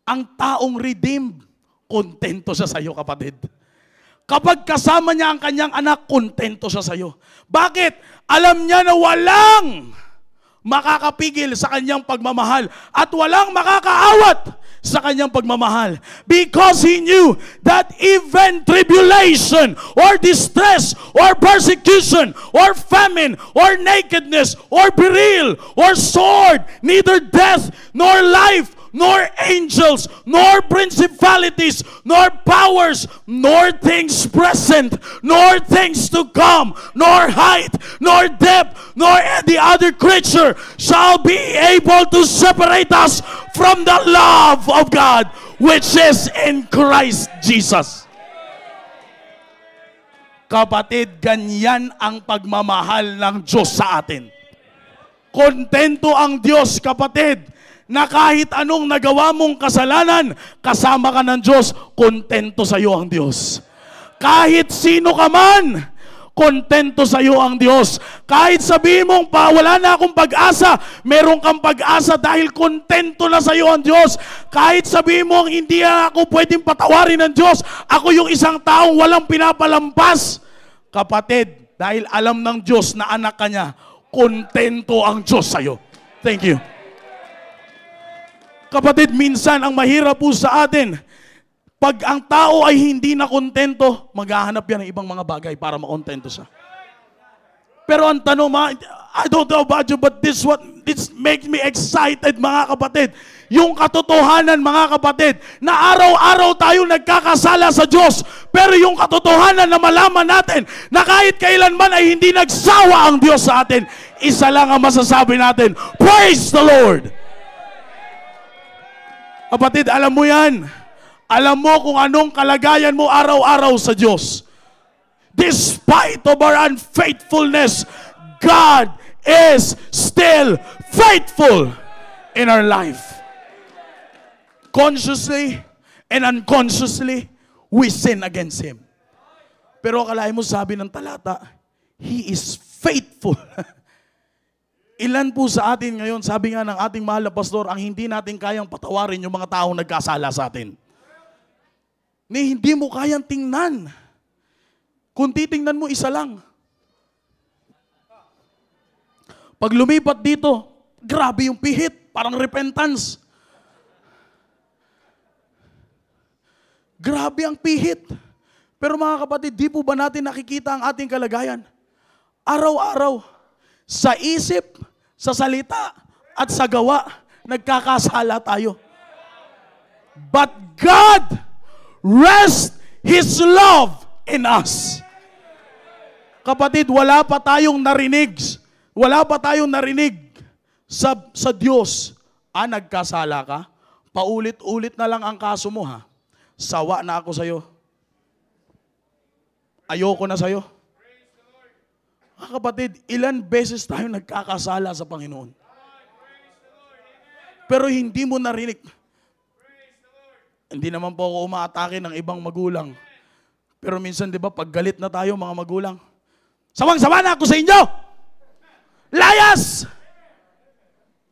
ang taong redeemed, kontento siya sa iyo, kapatid. Kapag kasama niya ang kanyang anak, kontento siya sa iyo. Bakit? Alam niya na walang makakapigil sa kanyang pagmamahal at walang makakaawat sa kanyang pagmamahal. Because he knew that even tribulation or distress or persecution or famine or nakedness or peril or sword, neither death nor life nor angels, nor principalities, nor powers, nor things present, nor things to come, nor height, nor depth, nor any other creature shall be able to separate us from the love of God, which is in Christ Jesus. Kapatid, ganyan ang pagmamahal ng Diyos sa atin. Kontento ang Diyos, kapatid, na kahit anong nagawa mong kasalanan, kasama ka ng Diyos, kontento sa iyo ang Diyos. Kahit sino ka man, kontento sa iyo ang Diyos. Kahit sabihin mong wala na akong pag-asa, meron kang pag-asa dahil kontento na sa iyo ang Diyos. Kahit sabihin mong hindi ako pwedeng patawarin ng Diyos, ako yung isang taong walang pinapalampas. Kapatid, dahil alam ng Diyos na anak ka niya, kontento ang Diyos sa iyo. Thank you. Kapatid, minsan ang mahirap po sa atin, pag ang tao ay hindi na kontento, maghahanap yan ng ibang mga bagay para makontento siya. Pero ang tanong, I don't know about you, but this makes me excited, mga kapatid. Yung katotohanan, mga kapatid, na araw-araw tayo nagkakasala sa Diyos, pero yung katotohanan na malaman natin na kahit kailanman ay hindi nagsawa ang Diyos sa atin, isa lang ang masasabi natin, praise the Lord! Kapatid, alam mo yan. Alam mo kung anong kalagayan mo araw-araw sa Diyos. Despite of our unfaithfulness, God is still faithful in our life. Consciously and unconsciously, we sin against Him. Pero akalain mo, sabi ng talata, He is faithful. Ilan po sa atin ngayon, sabi nga ng ating mahal na pastor, ang hindi natin kayang patawarin yung mga taong nagkasala sa atin. Ni hindi mo kayang tingnan. Kung titingnan mo, isa lang. Pag lumipat dito, grabe yung pihit, parang repentance. Grabe ang pihit. Pero mga kapatid, di po ba natin nakikita ang ating kalagayan? Araw-araw, sa isip, sa salita, at sa gawa, nagkakasala tayo. But God rests His love in us. Kapatid, wala pa tayong narinig sa Diyos. Nagkasala ka? Paulit-ulit na lang ang kaso mo, ha? Sawa na ako sa'yo. Ayoko na sa'yo. Kapatid, ilan beses tayo nagkakasala sa Panginoon. Pero hindi mo narinig. Hindi naman po ako umaatake ng ibang magulang. Pero minsan, di ba, pag galit na tayo mga magulang, sawang-sawa na ako sa inyo! Layas!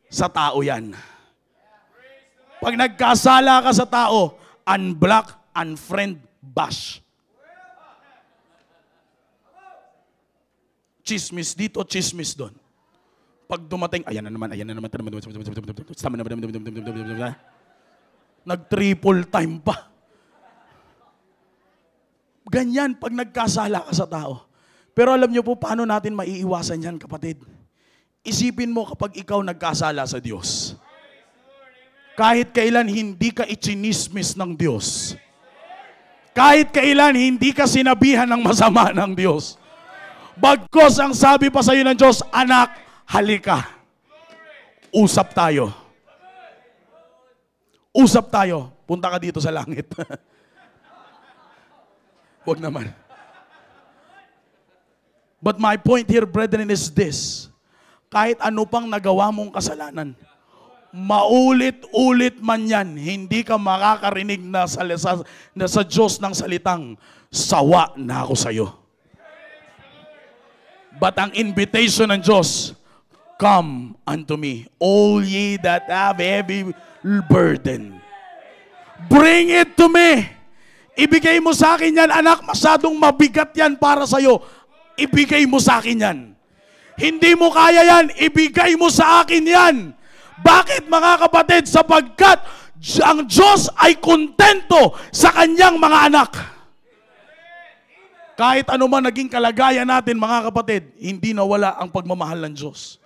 Sa tao yan. Pag nagkasala ka sa tao, unblock, unfriend, bash. Chismis dito, chismis doon. Pag dumating, ayan na naman. Nag-triple time pa. Ganyan pag nagkasala ka sa tao. Pero alam niyo po paano natin maiiwasan yan, kapatid? Isipin mo kapag ikaw nagkasala sa Diyos. Kahit kailan hindi ka ichinismis ng Diyos. Kahit kailan hindi ka sinabihan ng masama ng Diyos. Bagkos ang sabi pa sa iyo ng Diyos, anak, halika. Usap tayo. Usap tayo. Punta ka dito sa langit. Huwag naman. But my point here, brethren, is this. Kahit ano pang nagawa mong kasalanan, maulit-ulit man yan, hindi ka makakarinig na sa Diyos ng salitang, sawa na ako sa iyo. But ang invitation ng Diyos, come unto me, all ye that have heavy burden. Bring it to me. Ibigay mo sa akin yan, anak, masyadong mabigat yan para sa'yo. Ibigay mo sa akin yan. Hindi mo kaya yan, ibigay mo sa akin yan. Bakit mga kapatid? Sapagkat ang Diyos ay kontento sa kanyang mga anak. Kahit ano man naging kalagayan natin mga kapatid, hindi nawala ang pagmamahal ng Diyos.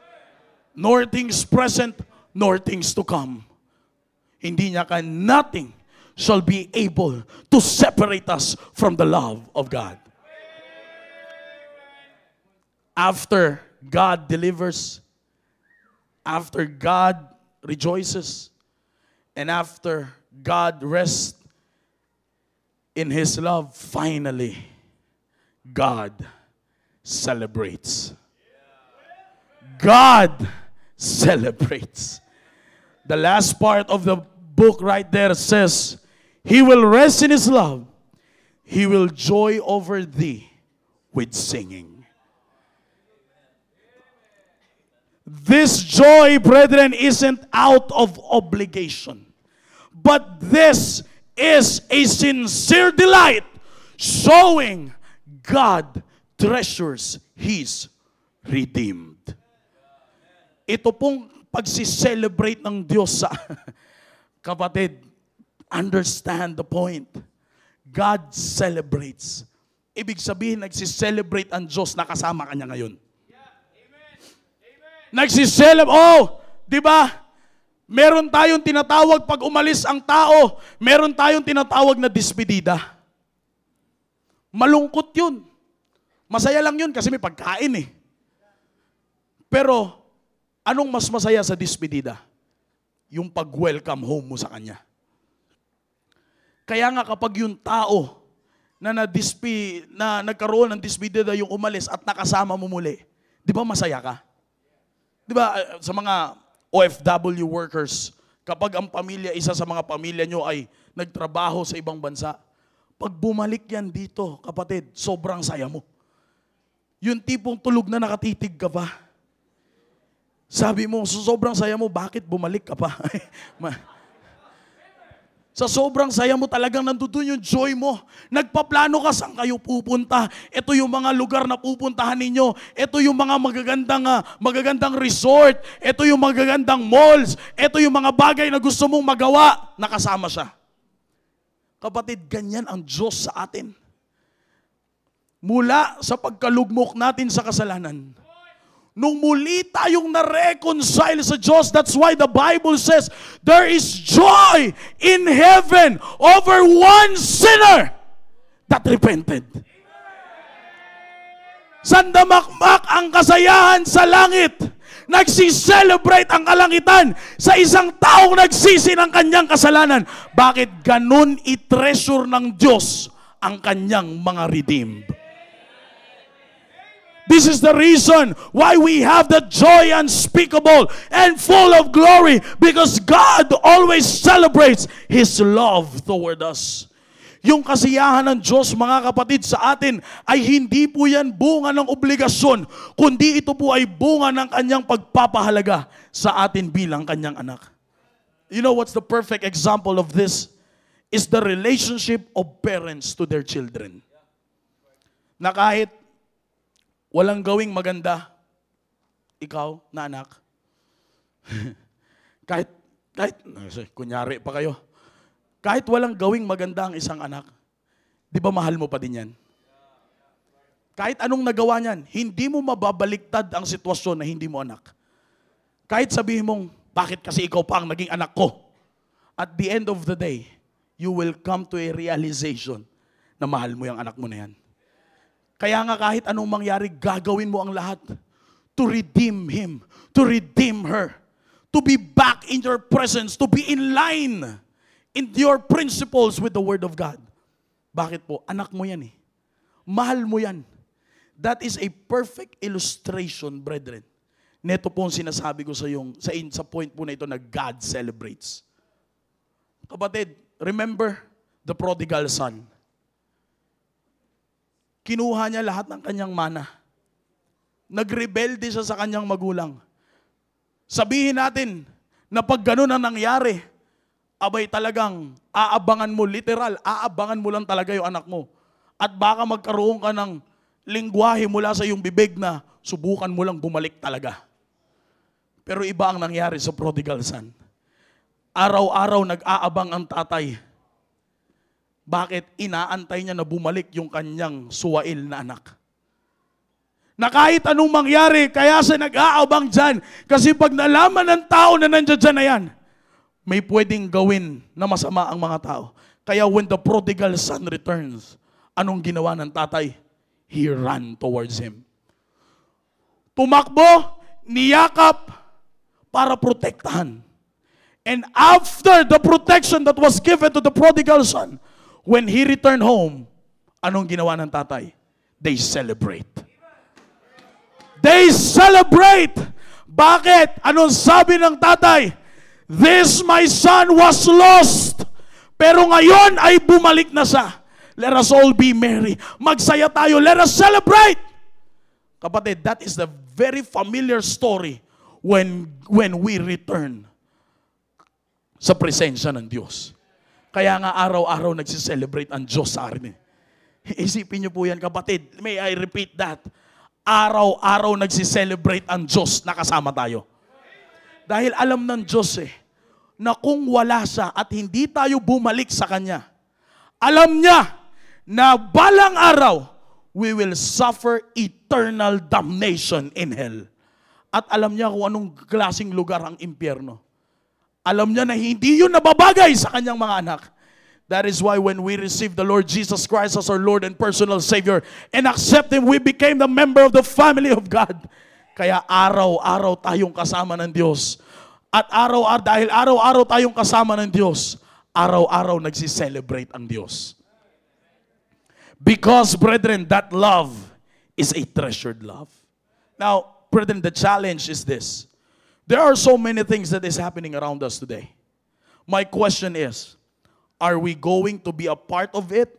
Nor things present, nor things to come. Hindi niya nothing shall be able to separate us from the love of God. After God delivers, after God rejoices, and after God rests in His love, finally, God celebrates. God celebrates. The last part of the book right there says, He will rest in His love. He will joy over thee with singing. This joy, brethren, isn't out of obligation, but this is a sincere delight, showing God treasures His redeemed. Ito pong pagsiselebrate ng Diyos sa kapatid, understand the point. God celebrates. Ibig sabihin, nagsiselebrate ang Diyos na kasama kanya ngayon. Di ba? Meron tayong tinatawag pag umalis ang tao, meron tayong tinatawag na despedida. Malungkot yun. Masaya lang yun kasi may pagkain eh. Pero, anong mas masaya sa despedida? Yung pag-welcome home mo sa kanya. Kaya nga kapag yung tao na nagkaroon ng despedida yung umalis at nakasama mo muli, di ba masaya ka? Di ba, sa mga OFW workers, kapag ang pamilya, isa sa mga pamilya nyo ay nagtrabaho sa ibang bansa, pag bumalik yan dito, kapatid, sobrang saya mo. Yung tipong tulog na nakatitig ka pa. Sabi mo, sobrang saya mo, bakit bumalik ka pa? Sa sobrang saya mo talagang nandun yung joy mo. Nagpaplano ka saan kayo pupunta. Ito yung mga lugar na pupuntahan ninyo. Ito yung mga magagandang resort. Ito yung magagandang malls. Ito yung mga bagay na gusto mong magawa. Nakasama siya. Kapatid, ganyan ang Diyos sa atin. Mula sa pagkalugmok natin sa kasalanan, nung muli tayong na-reconcile sa Diyos, that's why the Bible says, there is joy in heaven over one sinner that repented. Sandamakmak ang kasayahan sa langit. Nagsiselebrate ang kalangitan sa isang taong nagsisi ng kanyang kasalanan. Bakit ganun i-treasure ng Diyos ang kanyang mga redeemed? This is the reason why we have the joy unspeakable and full of glory, because God always celebrates His love toward us. Yung kasiyahan ng Diyos, mga kapatid, sa atin ay hindi po yan bunga ng obligasyon, kundi ito po ay bunga ng kanyang pagpapahalaga sa atin bilang kanyang anak. You know what's the perfect example of this? Is the relationship of parents to their children. Na kahit walang gawing maganda, ikaw na anak, kahit, kunyari pa kayo, kahit walang gawing maganda ang isang anak, di ba mahal mo pa din yan? Kahit anong nagawa niyan, hindi mo mababaliktad ang sitwasyon na hindi mo anak. Kahit sabihin mong, bakit kasi ikaw pa ang naging anak ko? At the end of the day, you will come to a realization na mahal mo yung anak mo na yan. Kaya nga kahit anong mangyari, gagawin mo ang lahat to redeem him, to redeem her, to be back in your presence, to be in line in your principles with the Word of God. Bakit po? Anak mo yan eh. Mahal mo yan. That is a perfect illustration, brethren. Neto po ang sinasabi ko sa point po na ito na God celebrates. Kapatid, remember the prodigal son. Kinuha niya lahat ng kanyang mana. Nagrebelde siya sa kanyang magulang. Sabihin natin na pag ganun ang nangyari, abay talagang aabangan mo, literal, aabangan mo lang talaga yung anak mo. At baka magkaroon ka ng lingwahe mula sa iyong bibig na subukan mo lang bumalik talaga. Pero iba ang nangyari sa prodigal son. Araw-araw nag-aabang ang tatay. Bakit? Inaantay niya na bumalik yung kanyang suwail na anak. Na kahit anong mangyari, kaya siya nag-aabang dyan. Kasi pag nalaman ng tao na nandiyan dyan na yan, may pwedeng gawin na masama ang mga tao. Kaya when the prodigal son returns, anong ginawa ng tatay? He ran towards him. Tumakbo, niyakap, para protektahan. And after the protection that was given to the prodigal son, when he returned home, anong ginawa ng tatay? They celebrate. They celebrate! Bakit? Anong sabi ng tatay? This my son was lost, pero ngayon ay bumalik na siya. Let us all be merry. Magsaya tayo. Let us celebrate! Kapatid, that is the very familiar story when we return sa presensya ng Diyos. Kaya nga araw-araw nagsiselebrate ang Diyos sa atin. Isipin niyo po yan, kapatid. May I repeat that? Araw-araw nagsiselebrate ang Diyos na kasama tayo. Dahil alam ng Diyos na kung wala siya at hindi tayo bumalik sa Kanya, alam niya na balang araw, we will suffer eternal damnation in hell. At alam niya kung anong klaseng lugar ang impyerno. Alam niya na hindi yun nababagay sa kanyang mga anak. That is why when we receive the Lord Jesus Christ as our Lord and personal Savior and accept Him, we became the member of the family of God. Kaya araw-araw tayong kasama ng Diyos. At dahil araw-araw tayong kasama ng Diyos, araw-araw nagsiselebrate ang Diyos. Because, brethren, that love is a treasured love. Now, brethren, the challenge is this. There are so many things that is happening around us today. My question is, are we going to be a part of it,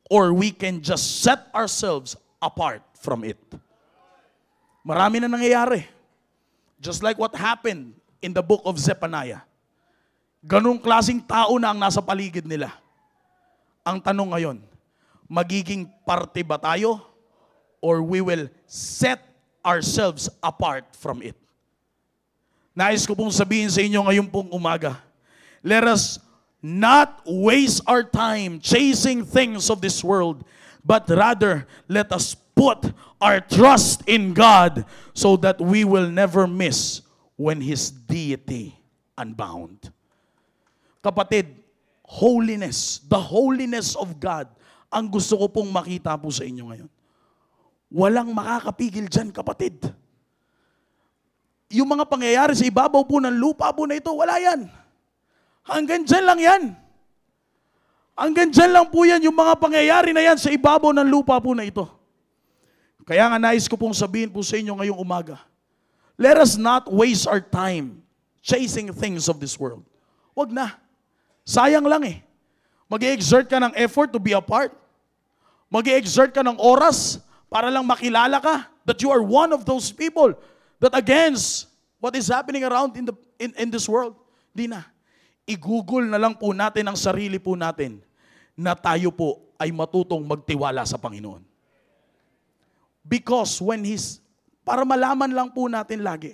or we can just set ourselves apart from it? Marami na nangyayari. Just like what happened in the book of Zephaniah. Ganong klaseng tao na ang nasa paligid nila. Ang tanong ngayon, magiging parte ba tayo, or we will set ourselves apart from it? Nais ko pong sabihin sa inyo ngayon pong umaga, let us not waste our time chasing things of this world, but rather let us put our trust in God so that we will never miss when His deity unbound. Kapatid, holiness, the holiness of God, ang gusto ko pong makita po sa inyo ngayon. Walang makakapigil dyan, kapatid. Yung mga pangyayari sa ibabaw po ng lupa po na ito, wala yan. Hanggang dyan lang yan. Hanggang dyan lang po yan, yung mga pangyayari na yan sa ibabaw ng lupa po na ito. Kaya nga nais ko pong sabihin po sa inyo ngayong umaga, let us not waste our time chasing things of this world. Wag na. Sayang lang Mag-i-exert ka ng effort to be a part. Mag-i-exert ka ng oras para lang makilala ka that you are one of those people that against what is happening around in this world. Di na. I-google na lang po natin ang sarili po natin na tayo po ay matutong magtiwala sa Panginoon. Because para malaman lang po natin lagi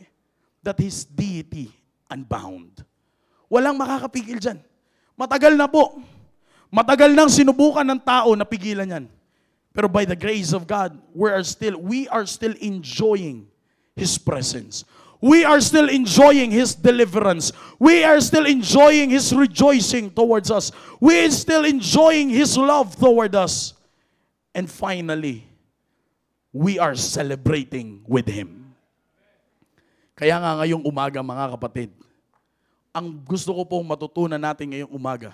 that His deity unbound. Walang makakapigil dyan. Matagal na po. Matagal nang sinubukan ng tao na pigilan yan. Pero by the grace of God, we are still enjoying His presence. We are still enjoying His deliverance. We are still enjoying His rejoicing towards us. We are still enjoying His love toward us. And finally, we are celebrating with Him. Kaya nga ngayong umaga, mga kapatid, ang gusto ko pong matutunan natin ngayong umaga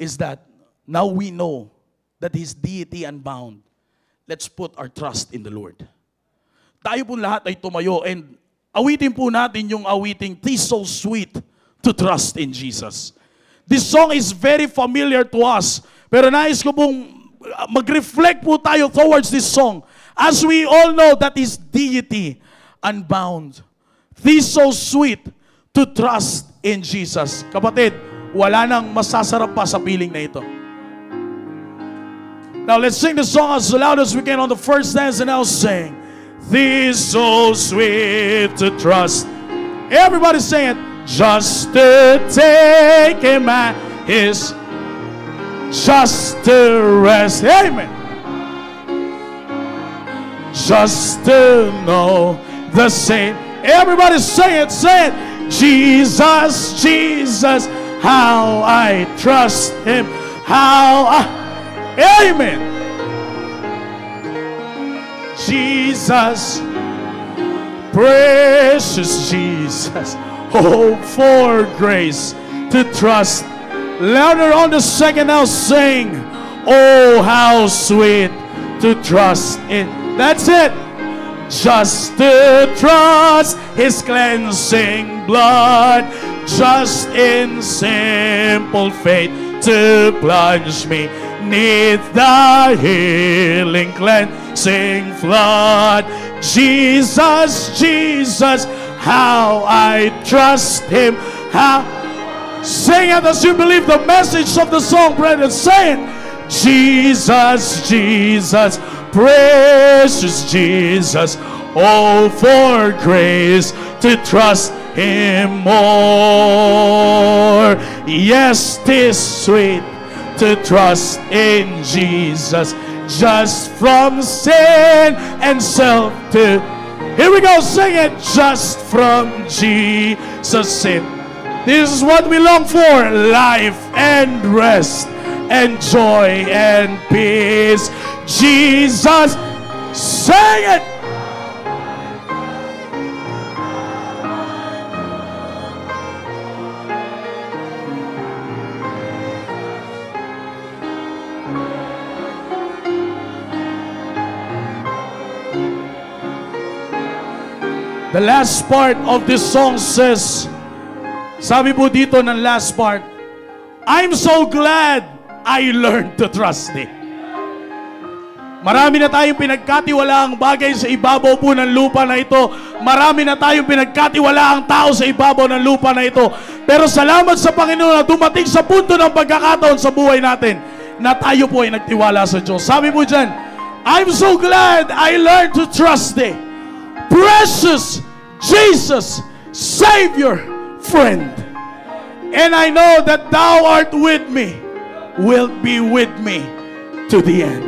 is that now we know that His deity unbound. Let's put our trust in the Lord. Tayo po lahat ay tumayo and awitin po natin yung awiting, "'Tis so sweet to trust in Jesus." This song is very familiar to us, pero nais ko pong mag-reflect po tayo towards this song as we all know that His deity unbound. "'Tis so sweet to trust in Jesus." Kapatid, wala nang masasarap pa sa piling na ito. Now let's sing the song as loud as we can on the first stanza and I'll sing. This so sweet to trust. Everybody sing it. Just to take him at his, just to rest. Amen. Just to know the same. Everybody say it, say it. Jesus, Jesus, how I trust him, how I, amen. Jesus, precious Jesus, hope for grace to trust. Louder on the second, now sing, oh how sweet to trust in. That's it. Just to trust his cleansing blood, just in simple faith to plunge me neath the healing cleansing flood. Jesus, Jesus, how I trust him, how. Sing it as you believe the message of the song, brethren. Say it. Jesus, Jesus, precious Jesus, oh for grace to trust him more. Yes, 'tis sweet to trust in Jesus, just from sin and self to, here we go, sing it, just from Jesus' sin. This is what we long for, life and rest and joy and peace. Jesus, sing it. The last part of this song says, sabi po dito ng last part, I'm so glad I learned to trust Thee. Marami na tayong pinagkatiwalaang bagay sa ibabaw po ng lupa na ito. Marami na tayong pinagkatiwalaang tao sa ibabaw ng lupa na ito. Pero salamat sa Panginoon na dumating sa punto ng pagkakataon sa buhay natin na tayo po ay nagtiwala sa Diyos. Sabi po dyan, I'm so glad I learned to trust Thee. Precious Jesus, Savior, friend. And I know that Thou art with me, will be with me to the end.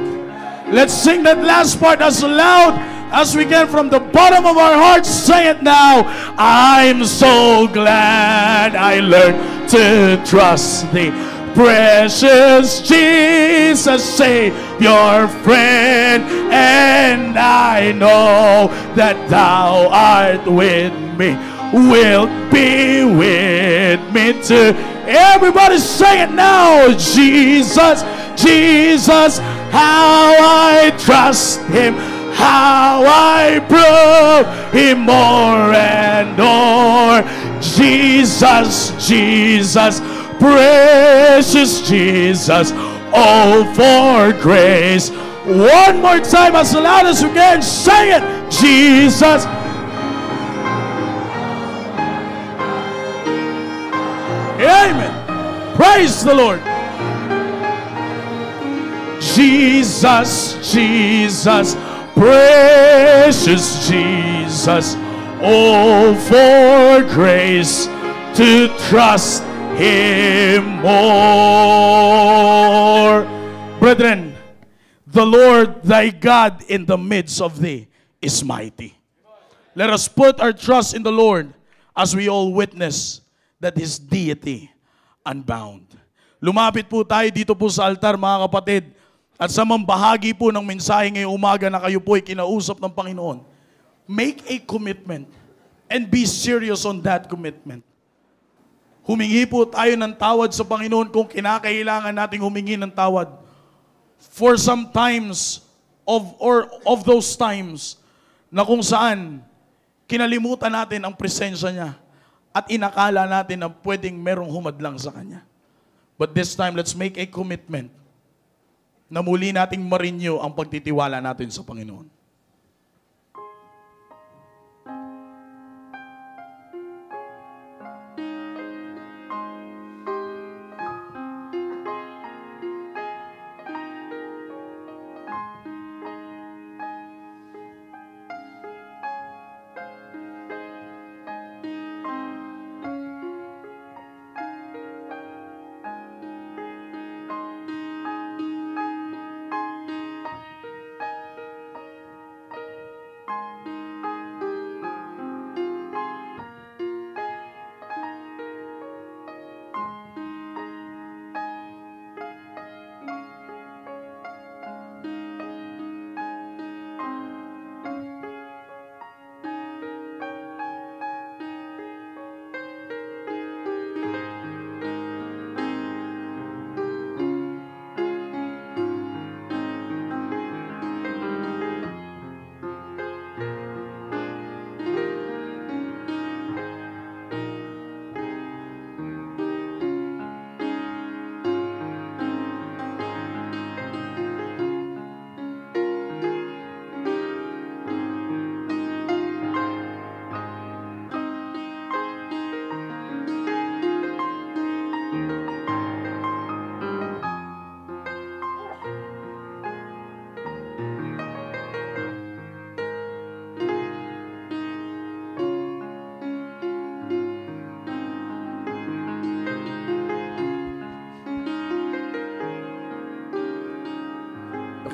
Let's sing that last part as loud as we can from the bottom of our hearts. Sing it now. I'm so glad I learned to trust Thee. Precious Jesus, Savior, friend, and I know that Thou art with me, will be with me too. Everybody sing it now. Jesus, Jesus, how I trust Him, how I prove Him more and more. Jesus, Jesus, precious Jesus, oh for grace. One more time as loud as we can, sing it. Jesus, amen. Praise the Lord. Jesus, Jesus, precious Jesus, oh for grace to trust Him more. Brethren, the Lord thy God in the midst of thee is mighty. Let us put our trust in the Lord as we all witness that His deity unbound. Lumapit po tayo dito po sa altar, mga kapatid, at sa bahagi po ng mensahe ngayong umaga na kayo po ay kinausap ng Panginoon. Make a commitment and be serious on that commitment. Humingi po tayo ng tawad sa Panginoon kung kinakailangan nating humingi ng tawad. For some times of those times na kung saan kinalimutan natin ang presensya niya at inakala natin na pwedeng merong humadlang sa Kanya. But this time, let's make a commitment na muli nating ma-renew ang pagtitiwala natin sa Panginoon.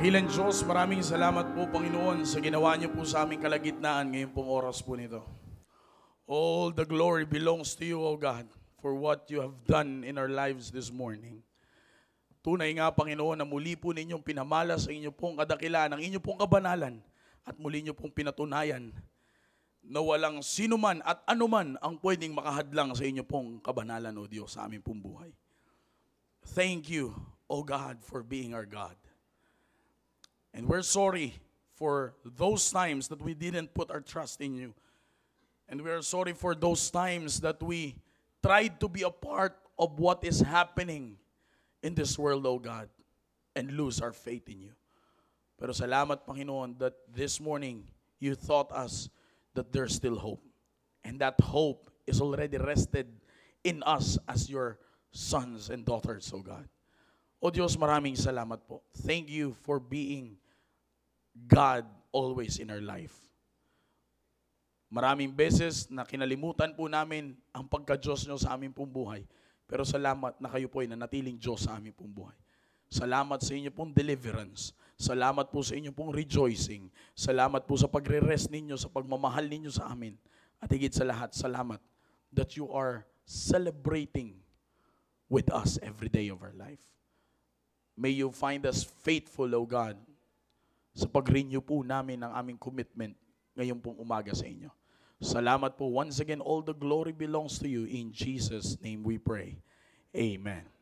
Dakilang Diyos, maraming salamat po, Panginoon, sa ginawa niyo po sa aming kalagitnaan ngayon pong oras po nito. All the glory belongs to you, O God, for what you have done in our lives this morning. Tunay nga, Panginoon, na muli po ninyong pinamala sa inyo pong kadakilaan, ang inyo pong kabanalan, at muli niyo pong pinatunayan na walang sinuman at anuman ang pwedeng makahadlang sa inyo pong kabanalan, O Diyos, sa aming pong buhay. Thank you, O God, for being our God. And we're sorry for those times that we didn't put our trust in you. And we're sorry for those times that we tried to be a part of what is happening in this world, O God, and lose our faith in you. Pero salamat, Panginoon, that this morning you taught us that there's still hope. And that hope is already rested in us as your sons and daughters, O God. O Diyos, maraming salamat po. Thank you for being God always in our life. Maraming beses na kinalimutan po namin ang pagka-Diyos nyo sa aming pong buhay. Pero salamat na kayo po ay nanatiling Diyos sa aming pong buhay. Salamat sa inyo pong deliverance. Salamat po sa inyo pong rejoicing. Salamat po sa pagre-rest ninyo, sa pagmamahal ninyo sa amin. At higit sa lahat, salamat that you are celebrating with us every day of our life. May you find us faithful, O God, sa pag-renew po namin ng aming commitment ngayon pong umaga sa inyo. Salamat po. Once again, all the glory belongs to you. In Jesus' name we pray. Amen.